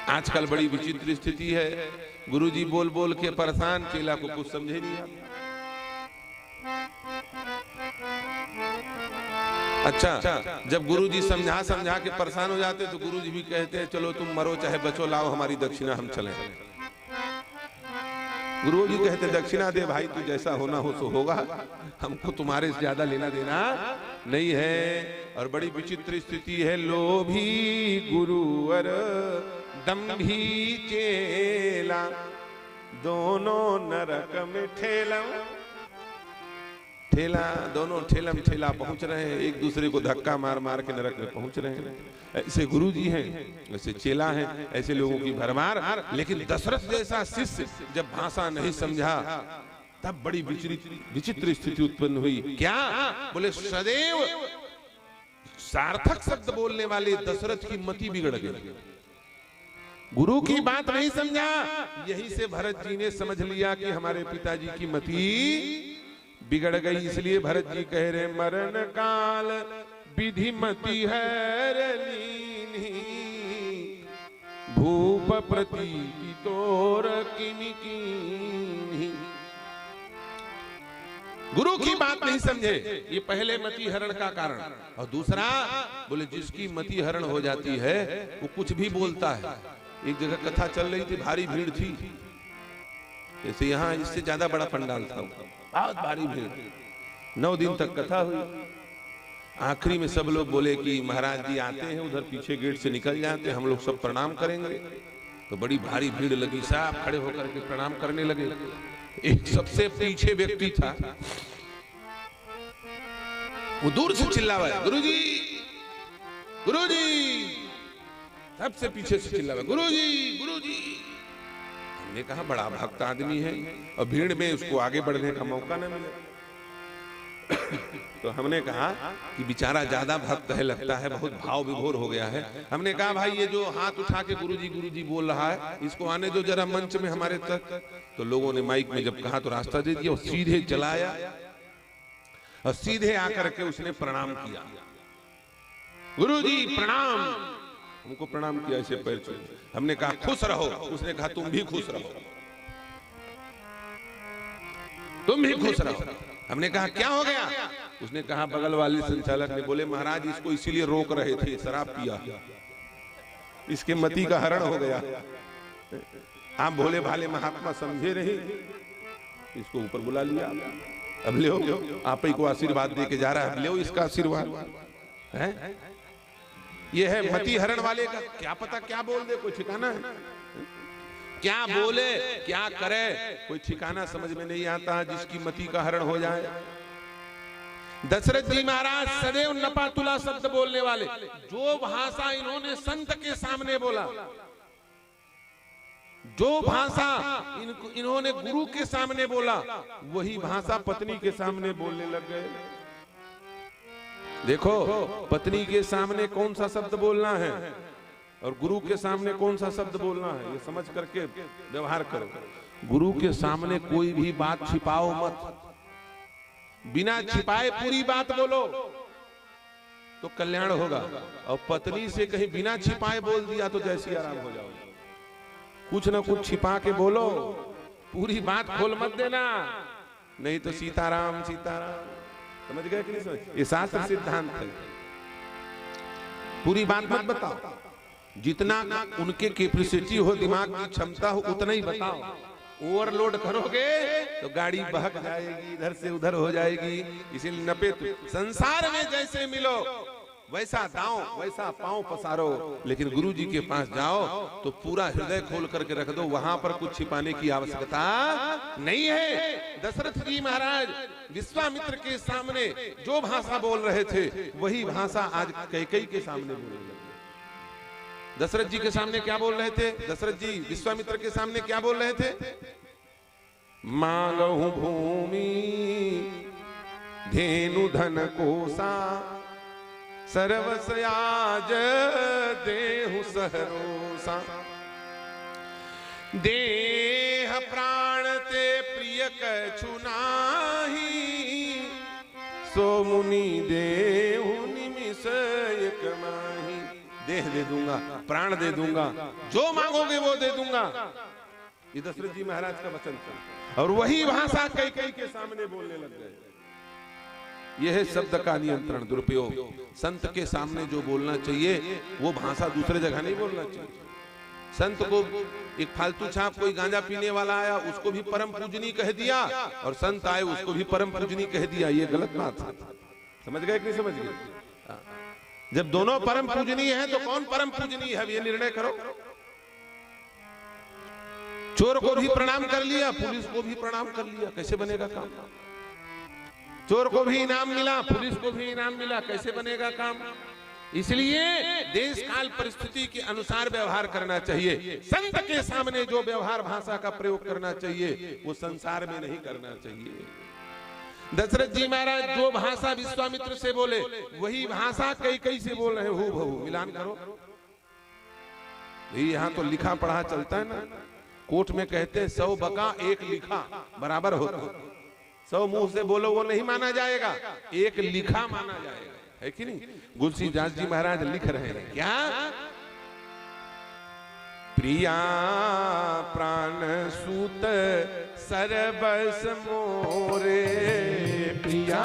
आजकल बड़ी विचित्र स्थिति है, गुरु जी बोल बोल के परेशान, चेला को कुछ समझे नहीं आता। अच्छा, जब गुरु जी समझा समझा के परेशान हो जाते तो गुरु जी भी कहते हैं चलो तुम मरो चाहे बचो, लाओ हमारी दक्षिणा, हम चलें। गुरु जी कहते दक्षिणा दे भाई, तू जैसा होना हो सो होगा, हमको तुम्हारे से ज्यादा लेना देना नहीं है। और बड़ी विचित्र स्थिति है, लोभी गुरुवर दम्भी चेला, दोनों नरक में ठेला, दोनों ठेलम ठेला पहुंच रहे हैं, एक दूसरे को धक्का मार मार के नरक में पहुंच रहे हैं। ऐसे गुरु जी हैं, ऐसे चेला हैं, ऐसे लोगों की भरमार। लेकिन दशरथ जैसा शिष्य जब भाषा नहीं समझा तब बड़ी विचित्र स्थिति उत्पन्न हुई। क्या बोले, सदैव सार्थक शब्द बोलने वाले दशरथ की मति बिगड़ गई, गुरु की बात नहीं समझा। यही से भरत जी ने समझ लिया कि हमारे पिताजी की मति बिगड़ गई। इसलिए भरत जी कह रहे, मरण काल विधि मति है लीनी, भूप प्रति तोर किनी। गुरु की बात नहीं समझे, ये पहले मति हरण का कारण। और दूसरा बोले, जिसकी मति हरण हो जाती है वो कुछ भी बोलता है। एक जगह कथा चल रही थी, भारी भीड़ थी, जैसे यहाँ इससे ज्यादा बड़ा पंडाल था, बहुत भारी भीड़, 9 दिन तक कथा हुई। आखिरी में सब लोग बोले कि महाराज जी आते हैं, उधर पीछे गेट से निकल जाते हैं, हम लोग सब प्रणाम करेंगे। तो बड़ी भारी भीड़ लगी, सब खड़े होकर के प्रणाम करने लगे। एक सबसे पीछे व्यक्ति था, वो दूर से चिल्ला रहा है, गुरुजी गुरुजी, सबसे पीछे से चिल्ला रहा है, गुरुजी गुरुजी। हमने कहा बड़ा भक्त आदमी है और भीड़ में उसको आगे बढ़ने का मौका न मिले। तो हमने कहा कि बेचारा ज्यादा भक्त है, लगता है बहुत भाव विभोर हो गया है। हमने कहा भाई ये जो हाथ उठा के गुरुजी बोल रहा है, इसको आने दो जरा मंच में हमारे तक। तो लोगों ने माइक में जब कहा तो रास्ता दे दिया, सीधे चलाया और सीधे आकर के उसने प्रणाम किया, गुरुजी प्रणाम। हमको प्रणाम किया, ऐसे पैर छू। हमने कहा खुश रहो, उसने कहा तुम भी खुश रहो, तुम भी खुश रहो। हमने कहा क्या हो गया? उसने कहा बगल वाले संचालक ने बोले महाराज इसको इसीलिए रोक रहे थे, शराब पिया, इसके मति का हरण हो गया। आप भोले भाले महात्मा समझे नहीं, इसको ऊपर बुला लिया। अब ले आप ही को आशीर्वाद दे के जा रहा है, ले इसका आशीर्वाद है। ये है मति हरण वाले का। क्या पता क्या बोल दे, कोई ठिकाना है? क्या बोले क्या करे कोई ठिकाना समझ में नहीं आता, जिसकी मति का हरण हो जाए। दशरथ जी महाराज सदैव नपातुला शब्द बोलने वाले, जो भाषा इन्होंने संत के सामने बोला, जो भाषा इन्होंने गुरु के सामने बोला, वही भाषा पत्नी के सामने बोलने लग गए। देखो पत्नी के सामने कौन सा शब्द बोलना है और गुरु के सामने कौन सा शब्द बोलना है, ये समझ करके व्यवहार करो। गुरु के सामने कोई भी बात छिपाओ मत, बिना छिपाए पूरी बात बोलो तो कल्याण होगा। और पत्नी से कहीं बिना छिपाए बोल दिया तो जैसी आराम हो जाओ। कुछ ना कुछ छिपा के बोलो, पूरी बात खोल मत देना, नहीं तो सीताराम सीताराम। समझ गए कि नहीं समझ? ये शास्त्र सिद्धांत है। पूरी बात मत बताओ, जितना उनके कैपेसिटी हो, दिमाग की क्षमता हो, उतना ही बताओ। ओवरलोड करोगे तो गाड़ी बहक जाएगी, इधर से उधर हो जाएगी। इसीलिए नपे संसार में जैसे मिलो वैसा दांव वैसा पांव पसारो, लेकिन गुरु जी के पास जाओ तो पूरा हृदय खोल करके रख दो, वहां पर कुछ छिपाने की आवश्यकता नहीं है। दशरथ जी महाराज विश्वामित्र के सामने जो भाषा बोल रहे थे वही भाषा आज कैकेयी के सामने बोलने लगे। दशरथ जी के सामने क्या बोल रहे थे? दशरथ जी विश्वामित्र के सामने क्या बोल रहे थे? मांगहु भूमि धेनु धन कोसा, सर्वसयाज देहु सहरोसा। देह प्राण ते प्रिय कछु नाहि, सो मुनि देहु निमिष एक माहि। देह दे दूंगा, प्राण दे दूंगा, जो मांगोगे वो दे दूंगा। ये दशरथ जी महाराज का वचन था, और वही भाषा कैकेयी के सामने बोलने लग गए। यह है शब्द का नियंत्रण, दुरुपयोग। संत के सामने जो बोलना चाहिए वो भाषा दूसरे जगह नहीं बोलना चाहिए। संत को एक फालतू छाप कोई गांजा पीने वाला आया, उसको भी परम पूजनी कह दिया, और संत आए उसको भी परम पूजनी कह दिया। ये गलत बात है। समझ गए कि नहीं समझ गए? जब दोनों परम पूजनीय हैं तो कौन परम पूजनीय है ये निर्णय करो। चोर को भी प्रणाम कर लिया, पुलिस को भी प्रणाम कर लिया, कैसे बनेगा काम? चोर को भी इनाम मिला, पुलिस को भी इनाम मिला, कैसे बनेगा काम? इसलिए देश काल परिस्थिति के अनुसार व्यवहार करना चाहिए। संत के सामने जो व्यवहार भाषा का प्रयोग करना चाहिए वो संसार में नहीं करना चाहिए। दशरथ जी महाराज जो भाषा विश्वामित्र से बोले वही भाषा कैकेयी से बोल रहे, हूँ बहु मिलान करो। यहाँ तो लिखा पढ़ा चलता है ना, कोर्ट में कहते हैं 100 बका 1 लिखा बराबर होता। 100 मुंह से बोलो वो नहीं माना जाएगा, 1 लिखा माना जाएगा, है कि नहीं? तुलसीदास जी महाराज लिख रहे हैं क्या? प्रिया प्राण सूत सरबस मोरे, प्रिया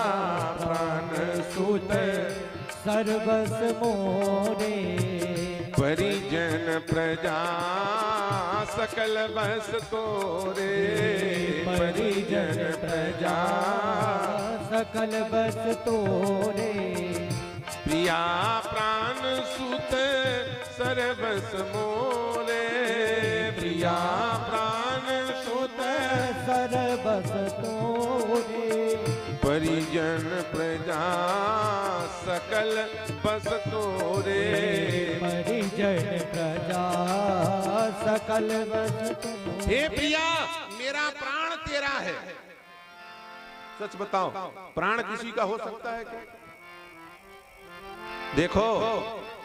प्राण सूत सर्वस मोरे। परिजन प्रजा सकल बस तोरे, परिजन प्रजा सकल बस तोरे। प्रिया प्राण सुत सर्वस मोरे, प्रिया प्राण सुत सर्वस तोरे। परिजन प्रजा सकल बस तोरे, परिजन प्रजा सकल बस तोरे। हे प्रिया मेरा प्राण तेरा है। सच बताओ, प्राण किसी का हो सकता है क्या? देखो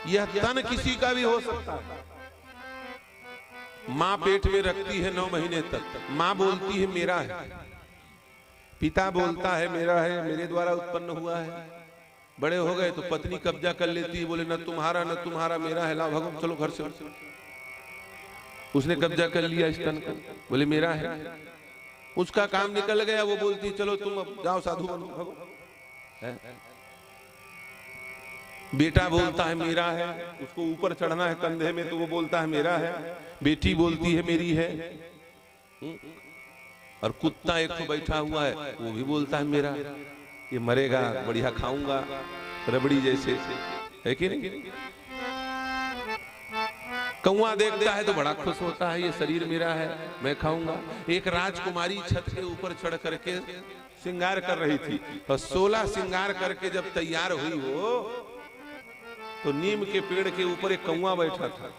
यह तन किसी का भी हो सकता है। माँ पेट में रखती है 9 महीने तक, माँ बोलती है मेरा है, पिता बोलता है मेरा है, मेरे द्वारा उत्पन्न हुआ है। बड़े हो गए तो पत्नी कब्जा कर लेती है, बोले न तुम्हारा मेरा है, ला भगो चलो घर से। उसने कब्जा कर लिया इस तन का, बोले मेरा है। उसका काम निकल गया, वो बोलती चलो तुम अब जाओ साधु बनो भगो। बेटा बोलता है मेरा है, उसको ऊपर चढ़ना है कंधे में तो वो बोलता है मेरा है। बेटी बोलती है मेरी है। और कुत्ता एक तो बैठा हुआ है वो भी बोलता है मेरा। ये मरेगा बढ़िया खाऊंगा, रबड़ी जैसे, है कि नहीं? कौवा देखता है तो बड़ा खुश होता है, ये शरीर मेरा है मैं खाऊंगा। एक राजकुमारी छत के ऊपर चढ़ करके श्रृंगार कर रही थी, और 16 श्रृंगार करके जब तैयार हुई वो, तो नीम के पेड़ के ऊपर एक कौवा बैठा था।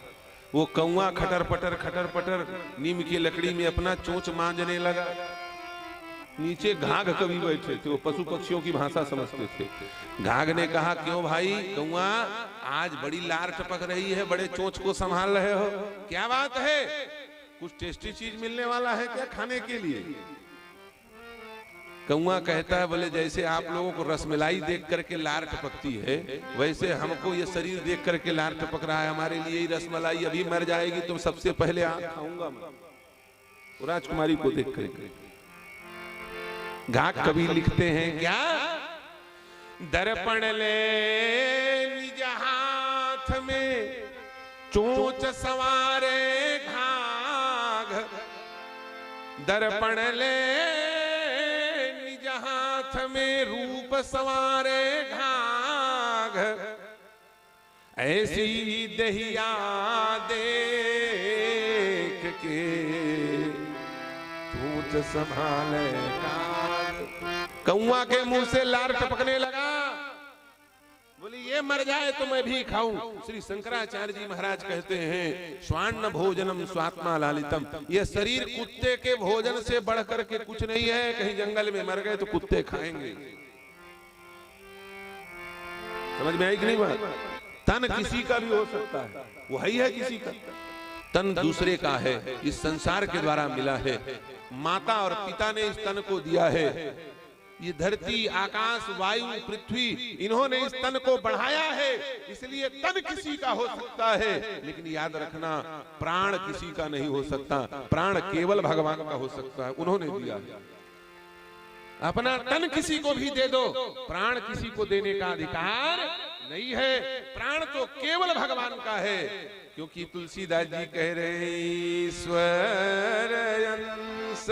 वो कौवा खटर पटर नीम की लकड़ी में अपना चोंच मांजने लगा। नीचे घाघ कवि बैठे थे, वो पशु पक्षियों की भाषा समझते थे। घाघ ने कहा क्यों भाई कौवा, आज बड़ी लार टपक रही है, बड़े चोंच को संभाल रहे हो, क्या बात है? कुछ टेस्टी चीज मिलने वाला है क्या खाने के लिए? कौवा कहता है बोले जैसे आप लोगों को रसमलाई देख करके लार टपकती है, वैसे हमको ये शरीर देख करके लार टपक रहा है। हमारे लिए ही रसमलाई अभी मर जाएगी तो सबसे पहले आप खाऊंगा मैं। राजकुमारी को देख करके घाघ कवि लिखते हैं क्या? दर्पण ले निज हाथ में चोंच सवारे घाघ, दर्पण ले निज हाथ में रूप सवारे घाघ। ऐसी दहिया देख के तूच संभाले काग। कौआ के मुंह से लार टपकने लगा, बोली ये मर जाए तो मैं भी खाऊं। श्री शंकराचार्य जी महाराज कहते हैं स्वान्न भोजनम स्वात्मा लालितम, ये शरीर कुत्ते के भोजन से बढ़ करके कुछ नहीं है। कहीं जंगल में मर गए तो कुत्ते खाएंगे। समझ में आई कि नहीं बात? तन किसी का भी हो सकता है, वो है किसी का, तन दूसरे का है, इस संसार के द्वारा मिला है। माता और पिता ने इस तन को दिया है। ये धरती, आकाश, वायु, पृथ्वी, इन्होंने इस तन को बढ़ाया है, इसलिए तन किसी का हो सकता है, लेकिन याद रखना प्राण किसी का नहीं हो सकता। प्राण केवल भगवान का हो सकता है, उन्होंने दिया है। अपना तन किसी को भी दे दो, प्राण किसी को देने का अधिकार नहीं है। प्राण तो केवल भगवान का है, क्योंकि तुलसीदास जी कह रहे ईश्वर अंश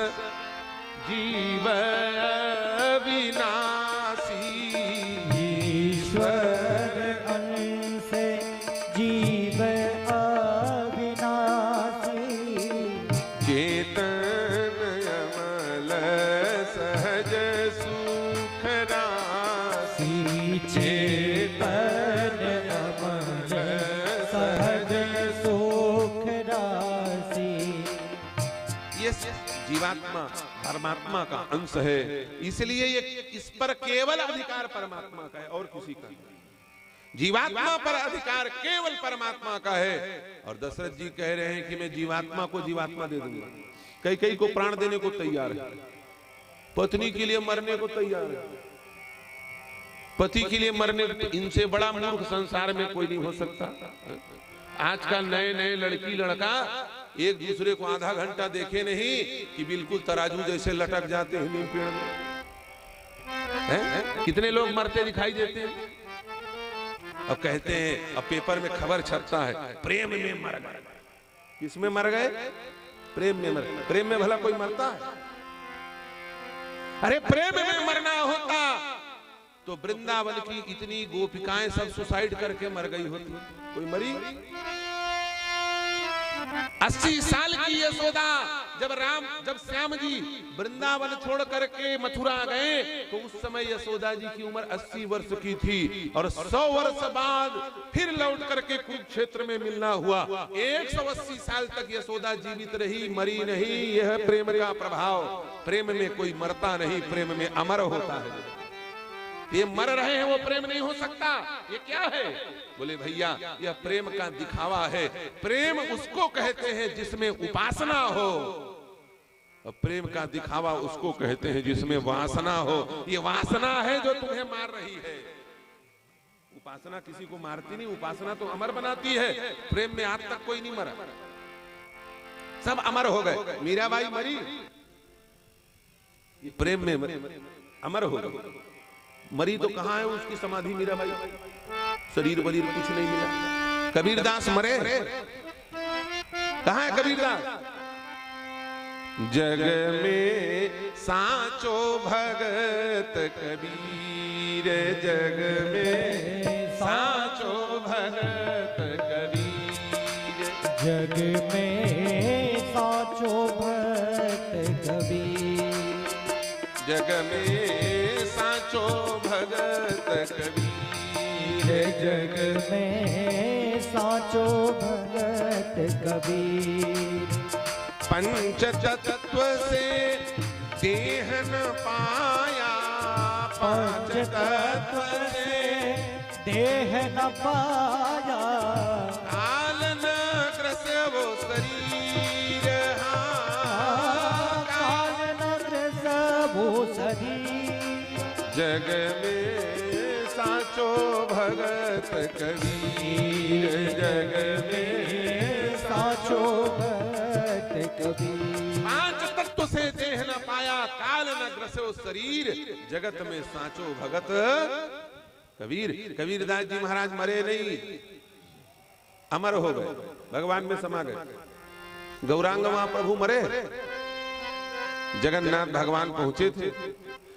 जीव विनाशी, ईश्वर अंश जीव अविनाशी, चेतन अमल सहज सुख राशि, चेतन अमल सहज सुख राशि। ये जीवात्मा परमात्मा का अंश है, इसलिए ये इस पर केवल अधिकार परमात्मा का है और किसी का नहीं। जीवात्मा पर अधिकार केवल परमात्मा का है। और दशरथ जी कह रहे हैं कि मैं जीवात्मा को जीवात्मा दे दूंगा। कई कई को प्राण देने को तैयार है, पत्नी के लिए मरने को तैयार है, पति के लिए मरने। इनसे बड़ा मूर्ख संसार में कोई नहीं हो सकता। आज का नए नए लड़की लड़का एक दूसरे को आधा घंटा देखे नहीं कि बिल्कुल तराजू जैसे लटक जाते हैं नीम पेड़ में। कितने लोग मरते दिखाई देते हैं। अब कहते हैं, अब पेपर में खबर छपता है प्रेम में मर गए। किसमें मर गए? प्रेम में मर गए। प्रेम में भला कोई मरता है? अरे प्रेम में मरना होता तो वृंदावन की इतनी गोपिकाएं सब सुसाइड करके मर गई होती। कोई मरी? 80 साल की यशोदा जब श्याम जी वृंदावन छोड़ करके मथुरा गए तो उस समय यशोदा जी की उम्र 80 वर्ष की थी। और 100 वर्ष बाद फिर लौट करके कुरुक्षेत्र में मिलना हुआ। 180 साल तक यशोदा जीवित रही, मरी नहीं। यह प्रेम का प्रभाव। प्रेम में कोई मरता नहीं, प्रेम में अमर होता है। ये मर रहे हैं वो प्रेम नहीं हो सकता। ये क्या है? बोले भैया यह प्रेम का दिखावा है। प्रेम उसको कहते हैं जिसमें उपासना हो, और प्रेम का दिखावा उसको कहते हैं जिसमें वासना हो। ये वासना है जो तुम्हें मार रही है। उपासना किसी को मारती नहीं, उपासना तो अमर बनाती है। प्रेम में आज तक कोई नहीं मरा, सब अमर हो गए। मीराबाई मरी, ये प्रेम में अमर हो गई। मरी तो कहां है उसकी समाधि? मीराबाई शरीर वरीर कुछ नहीं मिला। कबीरदास मरे, कहां है कबीरदास? जग में साचो भगत कबीर, जग में साचो भगत कबीर, जग में साचो भगत कबीर, जग में साचो भगत कबीर, जग में साचो भगत कबीर। पंच तत्व से देह न पाया, पंच तत्व से देह न पाया, काल न ग्रसे वो शरीर, काल न ग्रसे वो शरीर। जग में साचो भगत कबीर, जग में साचो भगत कबीर। पांच तत्व से देह न पाया, काल न ग्रसो शरीर, जगत में साचो भगत कबीर। कबीरदास जी महाराज मरे नहीं, अमर हो गए, भगवान में समा गए। गौरांग महाप्रभु मरे, जगन्नाथ भगवान पहुंचे थे।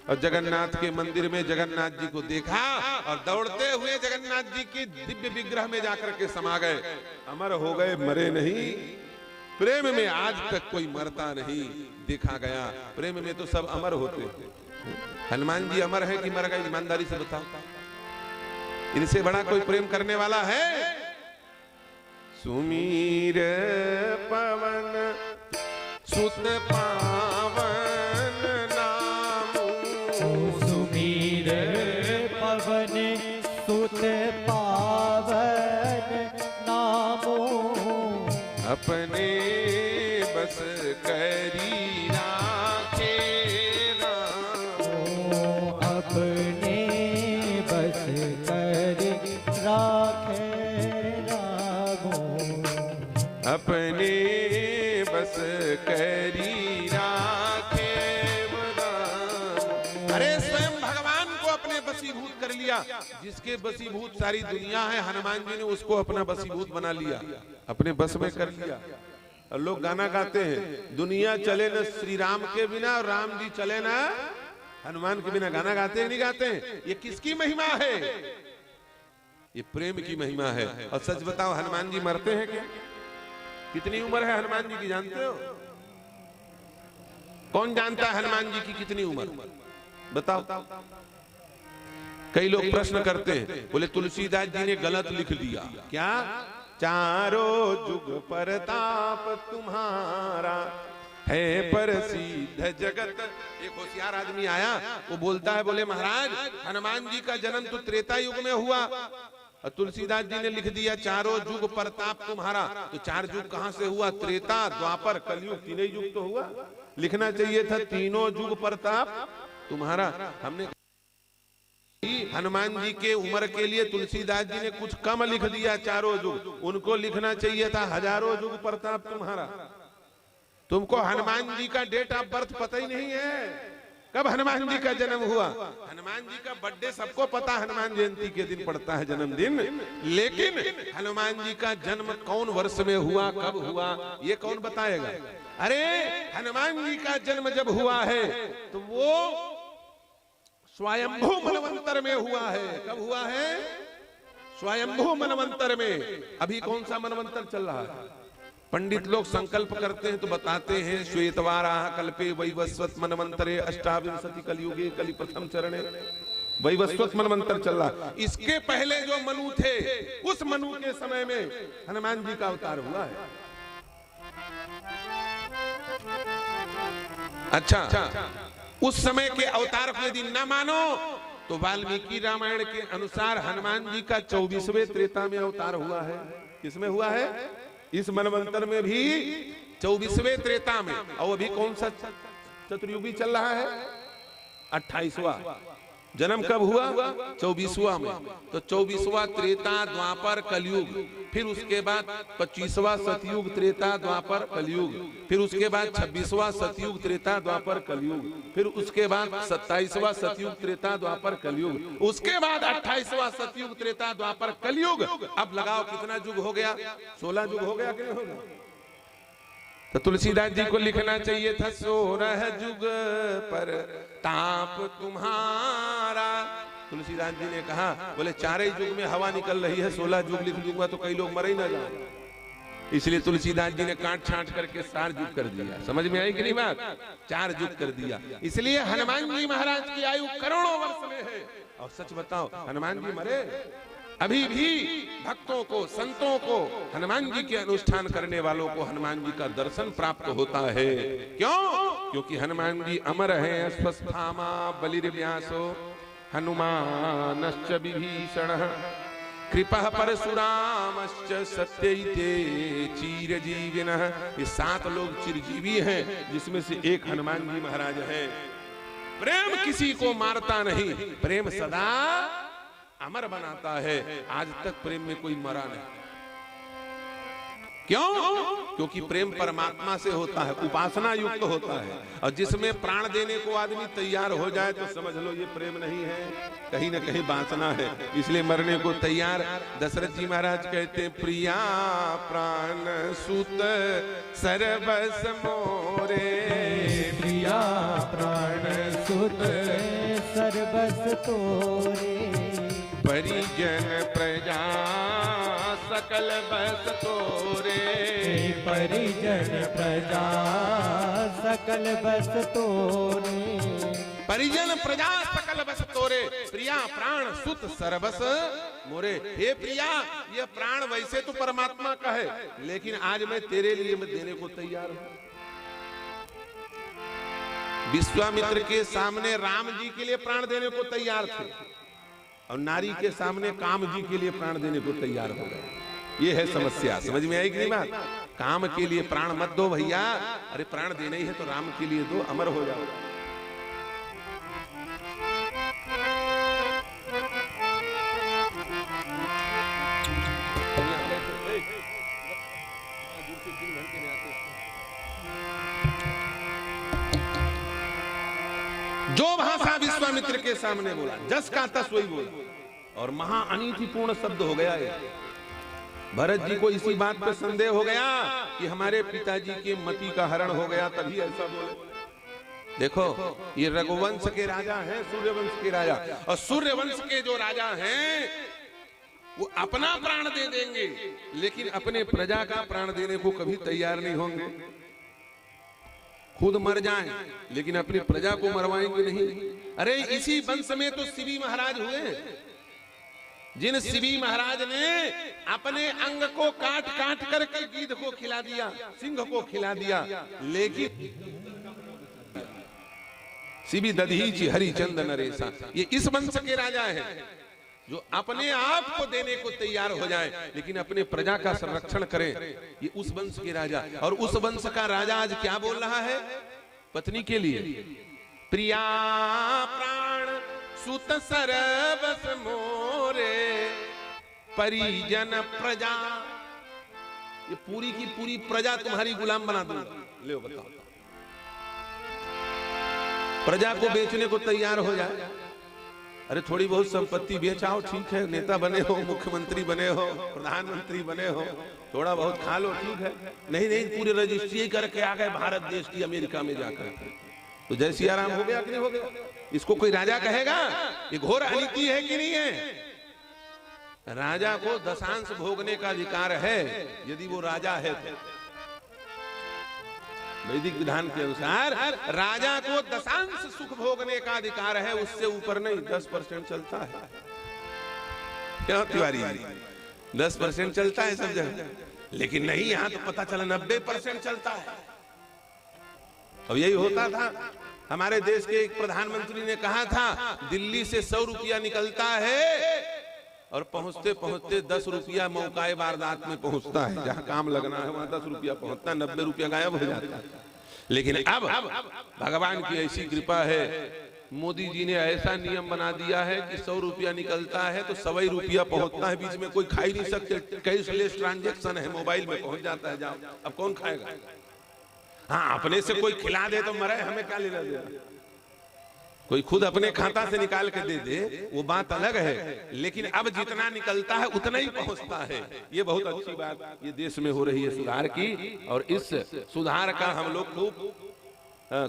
और जगन्नाथ के मंदिर में जगन्नाथ जी को देखा और दौड़ते हुए जगन्नाथ जी की दिव्य विग्रह में जाकर के समा गए। अमर हो गए, मरे नहीं। प्रेम में आज तक कोई मरता नहीं देखा गया। प्रेम में तो सब अमर होते हैं। हनुमान जी अमर है कि मर गए? ईमानदारी से बताओ, इनसे बड़ा कोई प्रेम करने वाला है? सुमीर पवन सुत पावन नामो, सुमीर पवन सुत पावन नामो, अपने बस करी राखे रामो, अपने बस कर राखे रामो, अपने बस करी राखे राम। अरे स्वयं भगवान को अपने बसीभूत कर लिया। जिसके बसीभूत सारी दुनिया है, हनुमान जी ने उसको अपना बसीभूत बना लिया, अपने बस में कर लिया। और लोग गाना गाते हैं, दुनिया चले न श्री राम के बिना और राम जी चले ना हनुमान के बिना। गाना गाते हैं नहीं गाते हैं? ये किसकी महिमा है? ये प्रेम की महिमा है। और सच बताओ, हनुमान जी मरते हैं क्या? कितनी उम्र है हनुमान जी की जानते हो? कौन जानता है हनुमान जी की कितनी उम्र? बताओ। कई लोग प्रश्न करते हैं, बोले तुलसीदास जी ने गलत लिख दिया। क्या? चारों जुग परताप तुम्हारा है प्रसिद्ध जगत। एक होशियार आदमी आया, वो बोलता है, बोले महाराज हनुमान जी का जन्म तो त्रेता युग में हुआ और तुलसीदास जी ने लिख दिया चारों जुग परताप तुम्हारा। तो 4 युग कहां से हुआ? त्रेता, द्वापर, कलयुग, तीन ही युग तो हुआ। लिखना चाहिए था तीनों युग परताप तुम्हारा। हमने हनुमान जी के उम्र के लिए तुलसीदास जी ने कुछ कम लिख दिया, चारों युग। उनको लिखना चाहिए था हजारों युग प्रताप तुम्हारा। तुमको हनुमान जी का डेट ऑफ बर्थ पता ही नहीं है, कब हनुमान जी का जन्म हुआ। हनुमान जी का बर्थडे सबको पता, हनुमान जयंती के दिन पड़ता है जन्मदिन, लेकिन हनुमान जी का जन्म कौन वर्ष में हुआ, कब हुआ, ये कौन बताएगा? अरे हनुमान जी का जन्म जब हुआ है तो वो स्वयंभू मनवंतर में हुआ है। कब हुआ है? स्वयंभू मनवंतर में। अभी कौन सा मनवंतर चल रहा है? पंडित लोग संकल्प करते हैं तो बताते हैं श्वेतवाराह कल्पे वैवस्वत मनवंतरे अष्टाविंशति कलयुगे कलि प्रथम चरणे। वैवस्वत मनवंतर चल रहा। इसके पहले जो मनु थे, उस मनु के समय में हनुमान जी का अवतार हुआ है। अच्छा, उस समय के अवतार को यदि न मानो तो वाल्मीकि रामायण के अनुसार हनुमान जी का 24वें त्रेता में अवतार हुआ है। किसमें हुआ है? इस मनवंतर में भी 24वें त्रेता में। और अभी कौन सा चतुर्युगी चल रहा है? 28वां। जन्म कब हुआ? 24वां में। तो 24वां त्रेता द्वापर कलयुग, फिर उसके बाद 25वां सतयुग त्रेता द्वापर कलयुग, फिर उसके बाद 26वां सतयुग त्रेता द्वापर कलयुग, फिर उसके बाद 27वां सतयुग त्रेता द्वापर कलयुग, उसके बाद 28वां सतयुग त्रेता द्वापर कलयुग। अब लगाओ कितना युग हो गया? 16 युग हो गया कि नहीं हो गया? तो तुलसीदास जी को लिखना चाहिए था 16 युग पर ताप तुम्हारा। तुलसीदास जी ने कहा, बोले 4 युग में हवा निकल रही है, 16 युग लिख दूंगा तो कई लोग मरे ही ना जाए। इसलिए तुलसीदास जी ने काट छांट करके 4 युग कर दिया। समझ में आई कि नहीं बात? 4 युग कर दिया। इसलिए हनुमान जी महाराज की आयु करोड़ों वर्ष में है। और सच बताओ, हनुमान जी मरे? अभी भी भक्तों को, संतों को, हनुमान जी के अनुष्ठान करने वालों को हनुमान जी का दर्शन प्राप्त होता है। क्यों? क्योंकि हनुमान जी अमर हैं। स्वस्थामा बलिर्व्यासो हनुमानश्च विभीषणः कृपः परशुरामश्च सत्यैते चिरजीविनः। ये 7 लोग चिरजीवी हैं, जिसमें से एक हनुमान जी महाराज है। प्रेम किसी को मारता नहीं, प्रेम सदा अमर बनाता है। आज तक प्रेम में कोई मरा नहीं। क्यों? क्योंकि प्रेम परमात्मा से होता है, उपासना युक्त होता है। और जिसमें प्राण देने को आदमी तैयार हो जाए तो समझ लो ये प्रेम नहीं है, कहीं ना कहीं वासना है, इसलिए मरने को तैयार। दशरथ जी महाराज कहते हैं, प्रिया प्राण सुत सर्वस मोरे, प्रिया प्राण सुत सर्वस तोरे, परिजन प्रजा सकल बस तोरे, परिजन प्रजा सकल बस तोरे, परिजन प्रजा सकल बस तोरे, प्रिया प्राण सुत सर्वस मोरे। हे प्रिया, ये प्राण वैसे तो परमात्मा का है, लेकिन आज मैं तेरे लिए मैं देने को तैयार हूं। विश्वामित्र के सामने राम जी के लिए प्राण देने को तैयार थे, और नारी के सामने काम जी के लिए प्राण देने को तैयार हो गए। ये है समस्या, समझ में आई कि नहीं बात? काम के लिए प्राण मत दो भैया, अरे प्राण देना ही है तो राम के लिए दो, अमर हो जाओ। जो भाषा विश्वामित्र के सामने बोला, जस का तस वही बोला, और महा अनीतिपूर्ण शब्द हो गया ये। भरत जी को इसी बात पर संदेह हो गया कि हमारे पिताजी के मति का हरण हो गया, तभी ऐसा बोले। देखो, ये रघुवंश के राजा हैं, सूर्यवंश के राजा, और सूर्यवंश के जो राजा हैं वो अपना प्राण दे देंगे, लेकिन अपने प्रजा का प्राण देने को कभी तैयार नहीं होंगे। खुद मर जाएं, लेकिन अपनी प्रजा को मरवाएंगे नहीं। अरे इसी वंश में तो शिवी महाराज हुए, जिन शिवी महाराज ने अपने अंग को काट काट करके गीध को खिला दिया, सिंह को खिला दिया, लेकिन शिवी दधीचि हरिचंद नरेशा, ये इस वंश के राजा हैं जो अपने आप को देने को तैयार हो जाए, लेकिन अपने प्रजा का संरक्षण करें। ये उस वंश के राजा, और उस वंश का राजा आज क्या बोल रहा है पत्नी के लिए? प्रिया प्राण सुत सर्वस मोरे, परिजन प्रजा, ये पूरी की पूरी प्रजा तुम्हारी गुलाम बना दूंगा। ले बताओ, प्रजा को बेचने को तैयार हो जाए। अरे थोड़ी बहुत संपत्ति बेचाओ, ठीक है, नेता बने हो, मुख्यमंत्री बने हो, प्रधानमंत्री बने हो, थोड़ा बहुत खा लो, ठीक है। नहीं नहीं, पूरी रजिस्ट्री करके आ गए भारत देश की अमेरिका में जाकर, तो जय सिया राम हो गया कि नहीं हो गया? इसको कोई राजा कहेगा? ये घोर अनीति है कि नहीं है? राजा को दशांश भोगने का अधिकार है, यदि वो राजा है तो। वैदिक विधान के अनुसार राजा को दशांश सुख भोगने का अधिकार है, उससे ऊपर नहीं। 10% चलता है, क्या तिवारी, 10% चलता है सब जगह, लेकिन नहीं, यहां तो पता चला 90% चलता है। और यही होता था, हमारे देश के एक प्रधानमंत्री ने कहा था, दिल्ली से 100 रुपया निकलता है और पहुंचते पहुंचते 10 रुपया मौकाए वारदात में पहुंचता है। जहां काम लगना है वहां 10 रुपया पहुंचता है, 90 रुपया गायब हो जाता है। लेकिन अब भगवान की ऐसी कृपा है, मोदी जी ने ऐसा नियम बना दिया है कि 100 रुपया निकलता है तो 100 रुपया पहुंचता है, बीच में कोई खा ही नहीं सकते। कैशलेस ट्रांजेक्शन है, मोबाइल में पहुंच जाता है। जाओ, अब कौन खाएगा? हाँ, अपने से कोई खिला दे तो मरे, हमें क्या लेना देना। कोई खुद अपने खाता से निकाल के दे दे वो बात अलग है, लेकिन अब जितना निकलता है उतना ही पहुंचता है। ये बहुत अच्छी बात ये देश में हो रही है सुधार की, और इस सुधार का हम लोग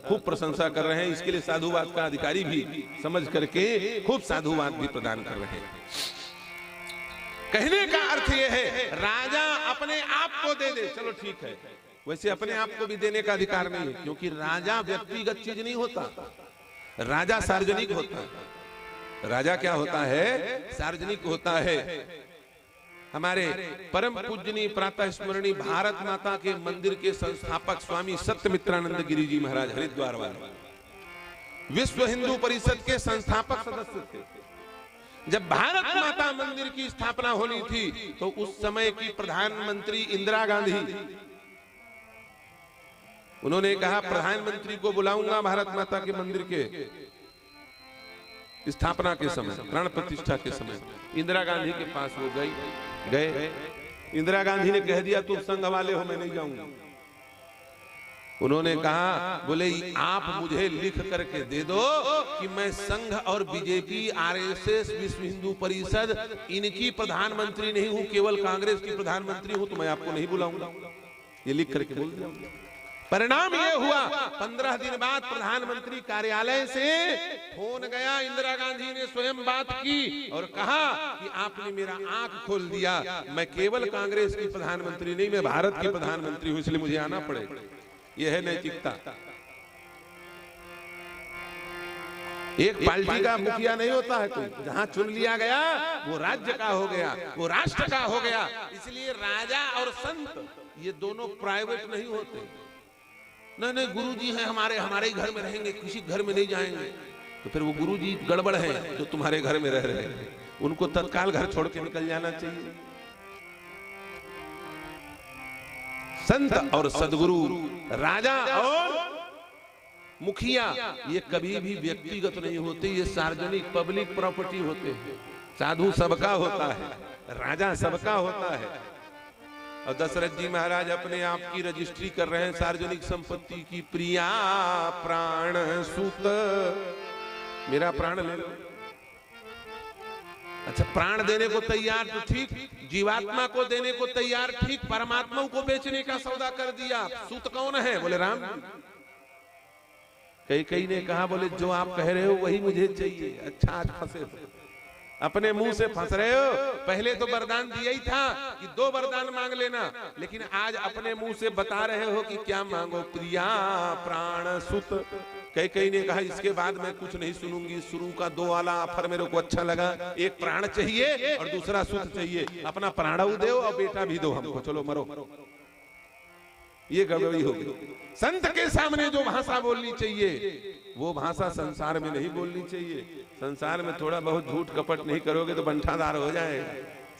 खूब प्रशंसा कर रहे हैं। इसके लिए साधुवाद का अधिकारी भी समझ करके खूब साधुवाद भी प्रदान कर रहे हैं। कहने का अर्थ यह है, राजा अपने आप को दे दे, चलो ठीक है, वैसे अपने आप को भी देने का अधिकार नहीं है, क्योंकि राजा व्यक्तिगत चीज नहीं होता, राजा सार्वजनिक होता है। राजा क्या होता है? सार्वजनिक होता है। हमारे परम पूजनीय प्रातः स्मरणीय भारत माता के मंदिर के संस्थापक स्वामी सत्यमित्रानंद गिरी जी महाराज हरिद्वार वाले, विश्व हिंदू परिषद के संस्थापक सदस्य थे। जब भारत माता मंदिर की स्थापना होनी थी तो उस समय की प्रधानमंत्री इंदिरा गांधी, उन्होंने कहा प्रधानमंत्री को बुलाऊंगा भारत माता के मंदिर के स्थापना के समय, प्राण प्रतिष्ठा के समय। इंदिरा गांधी के पास वो गए इंदिरा गांधी ने कह दिया तुम संघ वाले हो, मैं नहीं जाऊंगा। उन्होंने कहा, बोले आप मुझे लिख करके दे दो कि मैं संघ और बीजेपी, आरएसएस, विश्व हिंदू परिषद इनकी प्रधानमंत्री नहीं हूं, केवल कांग्रेस की प्रधानमंत्री हूं, तो मैं आपको नहीं बुलाऊंगा। ये लिख करके बोल दिया। परिणाम ये हुआ, 15 दिन बाद प्रधानमंत्री कार्यालय से फोन गया, इंदिरा गांधी ने स्वयं बात की और कहा कि आपने मेरा आंख खोल दिया, मैं केवल कांग्रेस की प्रधानमंत्री नहीं, मैं भारत की प्रधानमंत्री हूं, इसलिए मुझे आना पड़ेगा। यह है नैतिकता। एक पार्टी का मुखिया नहीं होता है कोई, जहां चुन लिया गया वो राज्य का हो गया, वो राष्ट्र का हो गया। इसलिए राजा और संत ये दोनों प्राइवेट नहीं होते। नहीं गुरुजी हैं हमारे, हमारे ही घर में रहेंगे, किसी घर में नहीं जाएंगे। तो फिर वो गुरुजी गड़बड़ है जो तुम्हारे घर में रह रहे हैं, उनको तत्काल घर छोड़ के निकल जाना चाहिए। संत और सदगुरु, राजा और मुखिया ये कभी भी व्यक्तिगत नहीं होते, ये सार्वजनिक पब्लिक प्रॉपर्टी होते हैं। साधु सबका होता है, राजा सबका होता है। और दशरथ जी महाराज अपने आप की रजिस्ट्री कर रहे हैं सार्वजनिक संपत्ति की। प्रिया प्राण सुत, मेरा प्राण ले लो। अच्छा, प्राण देने को तैयार तो ठीक, जीवात्मा को देने को तैयार ठीक, परमात्मा को बेचने का सौदा कर दिया। सूत कौन है? बोले राम। कई ने कहा, बोले जो आप कह रहे हो वही मुझे चाहिए। अच्छा, आज फंसे हो, अपने मुंह से फंस रहे हो। पहले तो वरदान दिया ही था कि 2 वरदान मांग लेना, लेकिन आज अपने मुंह से बता रहे हो कि क्या मांगो। प्रिया प्राण सुत। कई ने कहा इसके बाद मैं कुछ नहीं सुनूंगी, शुरू का 2 वाला ऑफर मेरे को अच्छा लगा, एक प्राण चाहिए और दूसरा सुत चाहिए। अपना प्राण दो और बेटा भी दो हमको, चलो मरो। ये गड़बड़ी होगी। संत के सामने जो भाषा बोलनी चाहिए वो भाषा संसार में नहीं बोलनी चाहिए। संसार में थोड़ा बहुत झूठ कपट नहीं करोगे तो बंठादार हो जाएगा।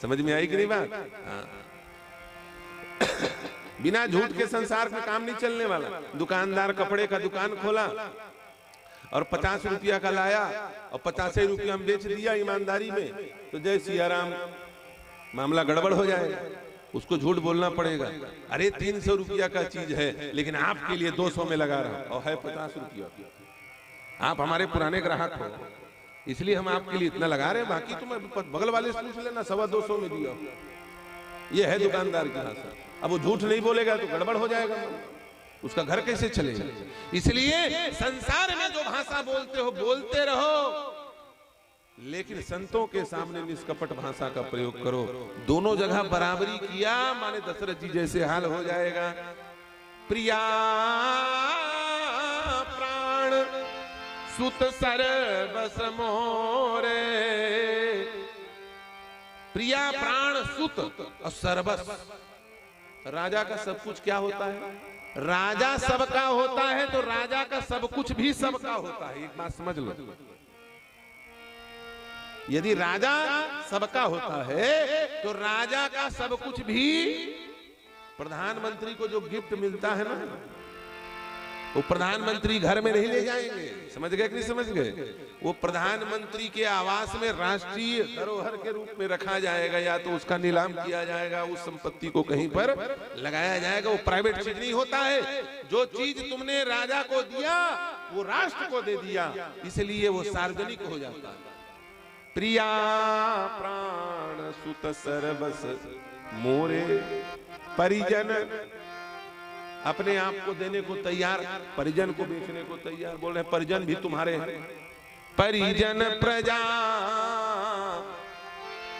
समझ में आई कि नहीं बात? बिना झूठ के संसार में काम नहीं चलने वाला। दुकानदार कपड़े का दुकान खोला और 50 रुपया का लाया और 50 रुपया में बेच दिया ईमानदारी में, तो जय सिया राम, मामला गड़बड़ हो जाएगा। उसको झूठ बोलना पड़ेगा। अरे 300 रुपया का चीज है लेकिन आपके लिए 200 में लगा रहा हूं और है 50 रुपया। आप हमारे पुराने ग्राहक हो इसलिए हम आपके लिए इतना लगा रहे हैं, बाकी तुम बगल वाले से पूछ लेना, 225 में दिया। ये है दुकानदार की भाषा। अब वो झूठ नहीं बोलेगा तो गड़बड़ हो जाएगा, उसका घर कैसे चलेगा। इसलिए संसार में जो भाषा बोलते हो बोलते रहो, लेकिन संतों के सामने निष्कपट भाषा का प्रयोग करो। दोनों जगह बराबरी किया माने दशरथ जी जैसे हाल हो जाएगा। प्रिया प्राण सुत सर्वस मोरे। प्रिया प्राण सुत और सर्वस। राजा का सब कुछ क्या होता है? राजा सबका होता है तो राजा का सब कुछ भी सबका होता है। एक बात समझ लो, यदि राजा सबका होता है तो राजा का सब कुछ भी, प्रधानमंत्री को जो गिफ्ट मिलता है ना वो प्रधानमंत्री घर में नहीं ले जाएंगे। समझ गए कि नहीं समझ गए? वो प्रधानमंत्री के आवास में राष्ट्रीय धरोहर के रूप में रखा जाएगा, या तो उसका नीलाम किया जाएगा, उस संपत्ति को कहीं पर लगाया जाएगा। वो प्राइवेट चीज नहीं होता है। जो चीज तुमने राजा को दिया वो राष्ट्र को दे दिया, इसलिए वो सार्वजनिक हो जाता है। प्रिया प्राण सुत सर्वस मोरे। परिजन अपने आप को देने को तैयार, परिजन को बेचने को तैयार। बोल रहे परिजन भी तुम्हारे हैं। परिजन प्रजा,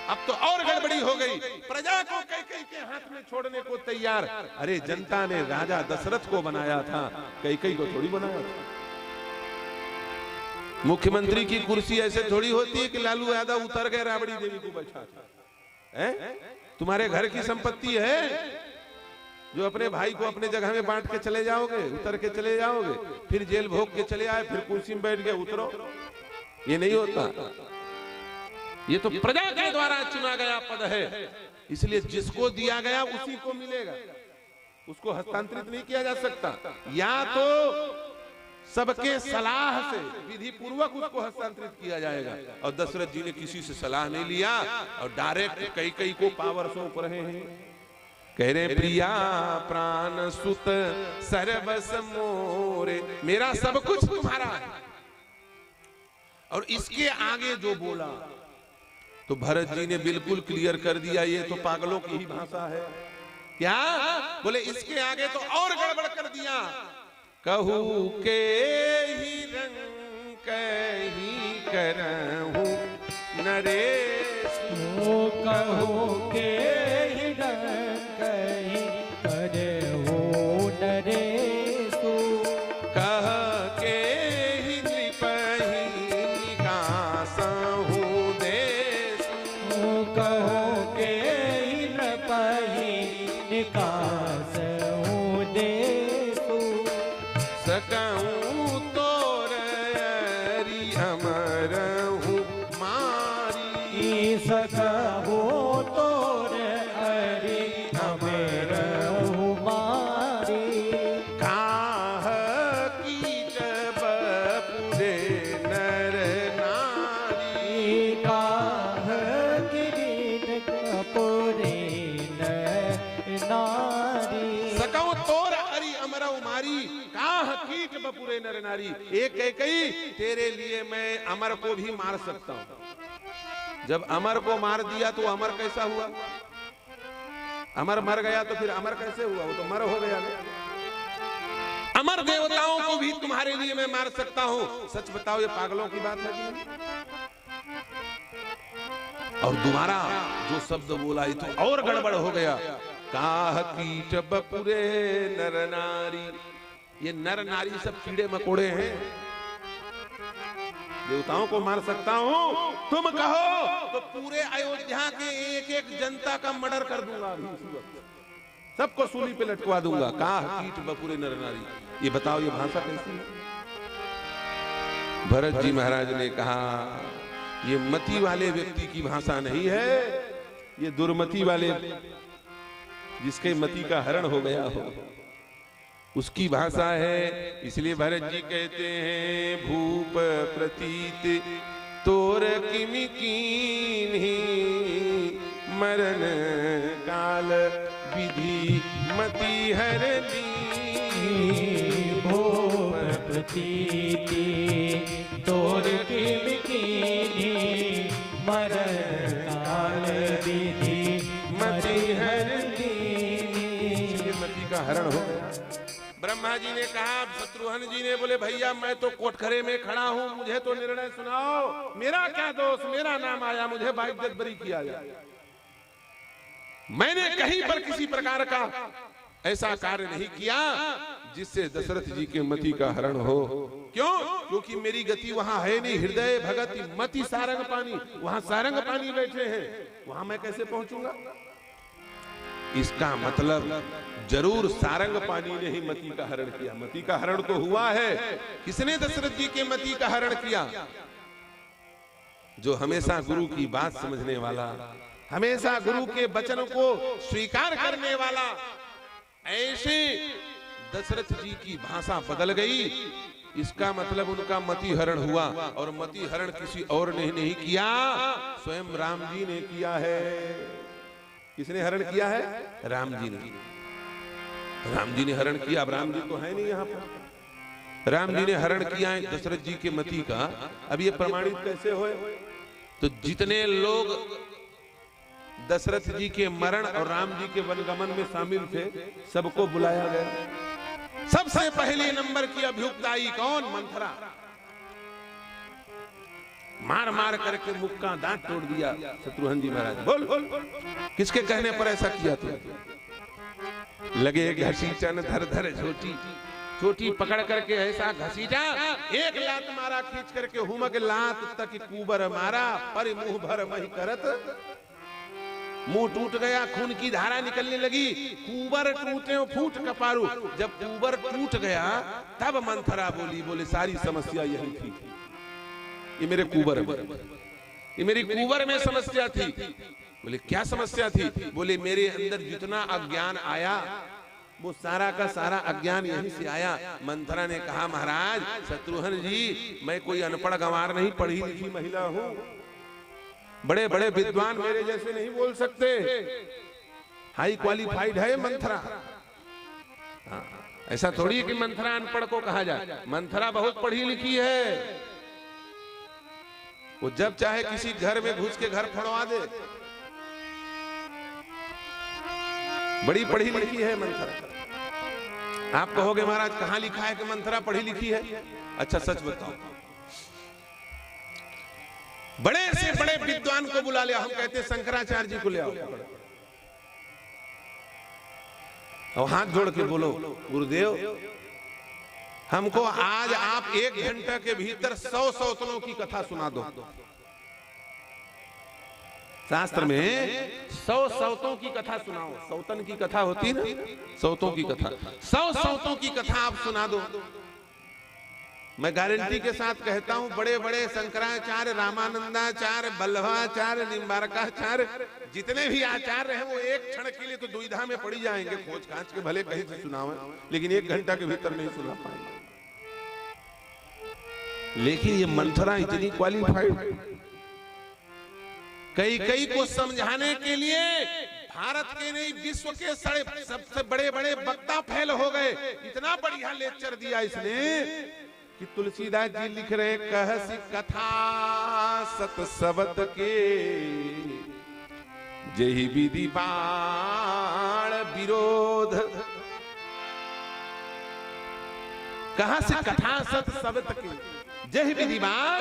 अब तो और गड़बड़ी हो गई। प्रजा को कैकेयी के हाथ में छोड़ने को तैयार। अरे जनता ने राजा दशरथ को बनाया था, कैकेयी को थोड़ी बनाया था। मुख्यमंत्री की कुर्सी ऐसे थोड़ी होती है कि लालू यादव उतर गए राबड़ी देवी को बैठा है। तुम्हारे घर की संपत्ति है जो अपने भाई को अपने जगह में बांट के चले जाओगे, उतर के चले जाओगे, फिर जेल भोग के चले आए, फिर कुर्सी में बैठ के उतरो। ये नहीं होता। ये तो प्रजा के द्वारा चुना गया पद है, इसलिए जिसको दिया गया उसी को मिलेगा, उसको हस्तांतरित नहीं किया जा सकता। या तो सबके सलाह से विधि पूर्वक उसको हस्तांतरित किया जाएगा। और दशरथ जी ने किसी से सलाह नहीं लिया और डायरेक्ट कैकेयी को पावर सौंप रहे हैं। कह रहे प्रिया प्राण सुत सर्वस मोरे, मेरा सब कुछ तुम्हारा है। और इसके आगे जो बोला तो भरत जी ने बिल्कुल क्लियर कर दिया, ये तो पागलों की ही भाषा है। क्या बोले? इसके आगे तो और गड़बड़ कर दिया। कहू के ही रंग कही करहूं नरेश, कहू के ही रंग कही करहूं नरेश, कह के ही नृपहि निकासहूं देश, कहू के ही नृपहि निकासहूं देश, सकऊं तोर अरि अमरहूं मारी, सकहूं तोर अरि अमरहूं मारी, काह कीट बपुरे नर नारी, काह किरीट कपूरे नर नारी, सकऊं तोर अरि अमरहूं मारी, काह कीट बपुरे नर नारी। एक कई तेरे लिए मैं अमर को भी मार सकता हूं। जब अमर को मार दिया तो अमर कैसा हुआ? अमर मर गया तो फिर अमर कैसे हुआ? वो तो मर हो गया ना। अमर देवताओं को भी तुम्हारे लिए मैं मार सकता हूं। सच बताओ, ये पागलों की बात है कि नहीं? और दोबारा जो शब्द बोला ये तो और गड़बड़ हो गया। काह कीट बपुरे नर नारी, ये नर नारी सब कीड़े मकोड़े हैं। देवताओं को मार सकता हूं, तुम कहो तो पूरे अयोध्या के एक एक जनता का मर्डर कर दूंगा अभी इसी वक्त, सबको सूली पे लटकवा दूंगा। काह कीट बपुरे नर नारी, ये बताओ ये भाषा कैसी है? भरत जी महाराज ने कहा ये मति वाले व्यक्ति की भाषा नहीं है, ये दुर्मति वाले जिसके मति का हरण हो गया हो उसकी भाषा है। इसलिए भरत जी कहते हैं भूप प्रतीत तोर किमि कीन्ही, मरण काल विधि मति हरनी, भूप प्रतीति तोर किमि कीन्ही, मरण काल विधि मति हरनी। मति का हरण हो गया। ब्रह्मा जी ने कहा, शत्रुघ्न जी ने बोले भैया मैं तो कोटखरे में खड़ा हूं, मुझे तो निर्णय सुनाओ, मेरा क्या दोष? मेरा नाम आया, मुझे बाइज्जत बरी किया जाए। मैंने कहीं पर किसी प्रकार का ऐसा कार्य नहीं किया जिससे दशरथ जी के मति का हरण हो। क्यों? क्योंकि मेरी गति वहां है नहीं। हृदय भगति मति सारंग पानी, वहां सारंग पानी बैठे हैं, वहां मैं कैसे पहुंचूंगा? इसका मतलब जरूर सारंग पानी ने ही मति का हरण किया। मति का हरण तो हुआ है। किसने दशरथ जी के मति का हरण किया? जो हमेशा गुरु की बात समझने वाला, हमेशा गुरु के वचन को स्वीकार करने वाला। ऐसे दशरथ जी की भाषा बदल गई, इसका मतलब उनका मति हरण हुआ। और मति हरण किसी और ने नहीं किया, स्वयं राम जी ने किया है। किसने हरण किया है? राम जी ने। राम जी ने हरण किया। अब राम जी तो है नहीं यहाँ पर। राम जी ने हरण किया है दशरथ जी के मति का। अब ये प्रमाणित कैसे होए? तो जितने लोग दशरथ जी के मरण और राम जी के वनगमन में शामिल थे, सबको बुलाया गया। सबसे पहले नंबर की अभियुक्ताई कौन? मंथरा। मार मार करके मुख का दांत तोड़ दिया शत्रुघ्न जी महाराज। बोल किसके कहने पर ऐसा किया? तू लगे घसीटन धर धर झोटी, चोटी पकड़ करके ऐसा घसीटा, एक लात मारा खींच करके, हुमक लात तक कुबर मारा, पर मुंह भर मही करत, मुंह टूट गया, खून की धारा निकलने लगी। कुबर टूटे फूट कपारू। जब कुबर टूट गया तब मंथरा बोली, बोले सारी समस्या यही थी, ये मेरे कुबर में, ये मेरी कुबर में समस्या थी। बोले क्या समस्या थी? बोले मेरे अंदर जितना अज्ञान आया वो सारा का सारा अज्ञान यहीं से आया। मंथरा ने कहा महाराज शत्रुघ्न जी, मैं कोई अनपढ़ गंवार नहीं, पढ़ी लिखी महिला हूं, बड़े बड़े विद्वान मेरे जैसे नहीं बोल सकते। हाई क्वालिफाइड है मंथरा। हाँ, ऐसा थोड़ी है कि मंथरा अनपढ़ को कहा जाए, मंथरा बहुत पढ़ी लिखी है। वो जब चाहे किसी घर में घुस के घर फड़वा दे, बड़ी पढ़ी लिखी है मंथरा। आप कहोगे महाराज कहां लिखा है कि मंथरा पढ़ी लिखी है? अच्छा सच बताओ, बड़े से बड़े विद्वान को बुला लिया, हम कहते हैं शंकराचार्य जी को ले आओ और हाथ जोड़ के बोलो गुरुदेव हमको आज आप 1 घंटा के भीतर 100 सौतनों की कथा सुना दो। शास्त्र में 100 सौतों की कथा सुनाओ। सौतन की कथा होती ना, सौतों की कथा, 100 सौतों की कथा आप सुना दो। मैं गारंटी के साथ कहता हूं, बड़े बड़े शंकराचार्य, रामानंदाचार्य, बल्लभाचार्य, निम्बारकाचार्य, जितने भी आचार्य हैं वो एक क्षण के लिए तो दुविधा में पड़ी जाएंगे, खोज खांच के भले कहीं से सुनावे, लेकिन 1 घंटा के भीतर नहीं सुना पाएंगे। लेकिन ये मंथरा इतनी क्वालिफाइड, कई को समझाने के लिए भारत के नहीं विश्व के सबसे बड़े बड़े वक्ता फैल हो गए। इतना बढ़िया लेक्चर दिया इसने कि तुलसीदास जी लिख रहे, कहसी कथा सत शब्द के जही विधि बाण विरोध। कहा से कथा सत शब्द के जही विधि बाण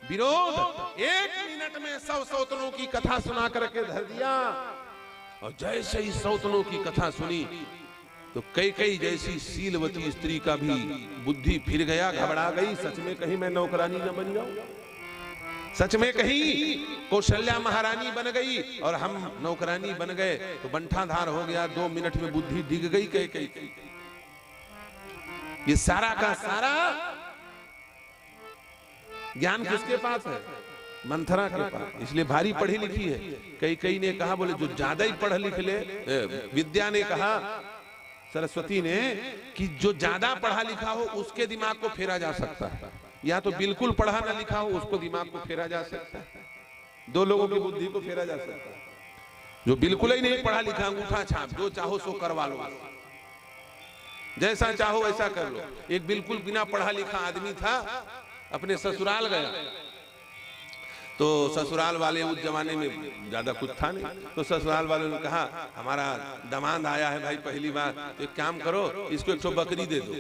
विरोध। 1 मिनट में 100 सौतनों की कथा सुना करके धर दिया। और जैसे ही सौतनों की कथा सुनी तो कई जैसी शीलवती स्त्री का भी बुद्धि फिर गया, घबरा गई। सच में कहीं मैं नौकरानी न बन जाऊं, सच में कहीं कौशल्या महारानी बन गई और हम नौकरानी बन गए तो बंठाधार हो गया। 2 मिनट में बुद्धि डिग गई कई। ये सारा का सारा ज्ञान किसके पास है? मंथरा के पास। इसलिए भारी पढ़ी लिखी है। कई ने कहा, बोले जो ज्यादा ही पढ़ लिख ले, विद्या ने कहा, सरस्वती ने, कि जो ज्यादा पढ़ा लिखा हो उसके दिमाग को फेरा जा सकता है, या तो बिल्कुल पढ़ा ना लिखा हो उसको दिमाग को फेरा जा सकता है। 2 लोगों की बुद्धि को फेरा जा सकता है। जो बिल्कुल ही नहीं पढ़ा लिखा, अंगूठा छाप, जो चाहो सो करवा लो, जैसा चाहो वैसा कर लो। एक बिल्कुल बिना पढ़ा लिखा आदमी था, अपने ससुराल गया तो ससुराल वाले उस जमाने में ज्यादा कुछ था नहीं, तो ससुराल वालों ने कहा हमारा दामाद आया है भाई पहली बार, तो एक काम करो इसको 1 बकरी दे दो।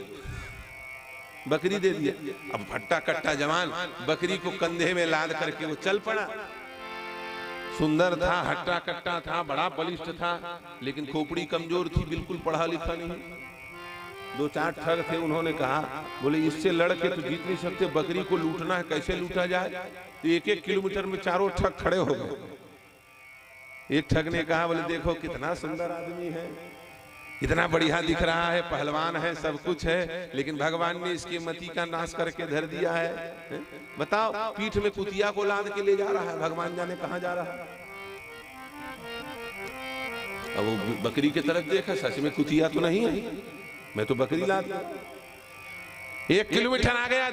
बकरी दे दिया। अब फट्टा कट्टा जवान बकरी को कंधे में लाद करके वो चल पड़ा। सुंदर था, हट्टा कट्टा था, बड़ा बलिष्ठ था, लेकिन खोपड़ी कमजोर थी, बिल्कुल पढ़ा लिखा नहीं। 2-4 ठग थे, उन्होंने कहा, बोले इससे लड़के तो जीत नहीं सकते, बकरी को लूटना है, कैसे लूटा जाए? तो 1-1 किलोमीटर में 4 ठग खड़े हो गए। एक ठग ने कहा, बोले देखो कितना सुंदर आदमी है, इतना बढ़िया दिख रहा है, पहलवान है, सब कुछ है, लेकिन भगवान ने इसकी मति का नाश करके धर दिया है। बताओ, पीठ में कुतिया को लाद के ले जा रहा है, भगवान जाने कहां जा रहा है। अब वो बकरी की तरफ देखा, सच में कुतिया तो नहीं है, मैं तो बकरी लाद। 1 किलोमीटर आ गया।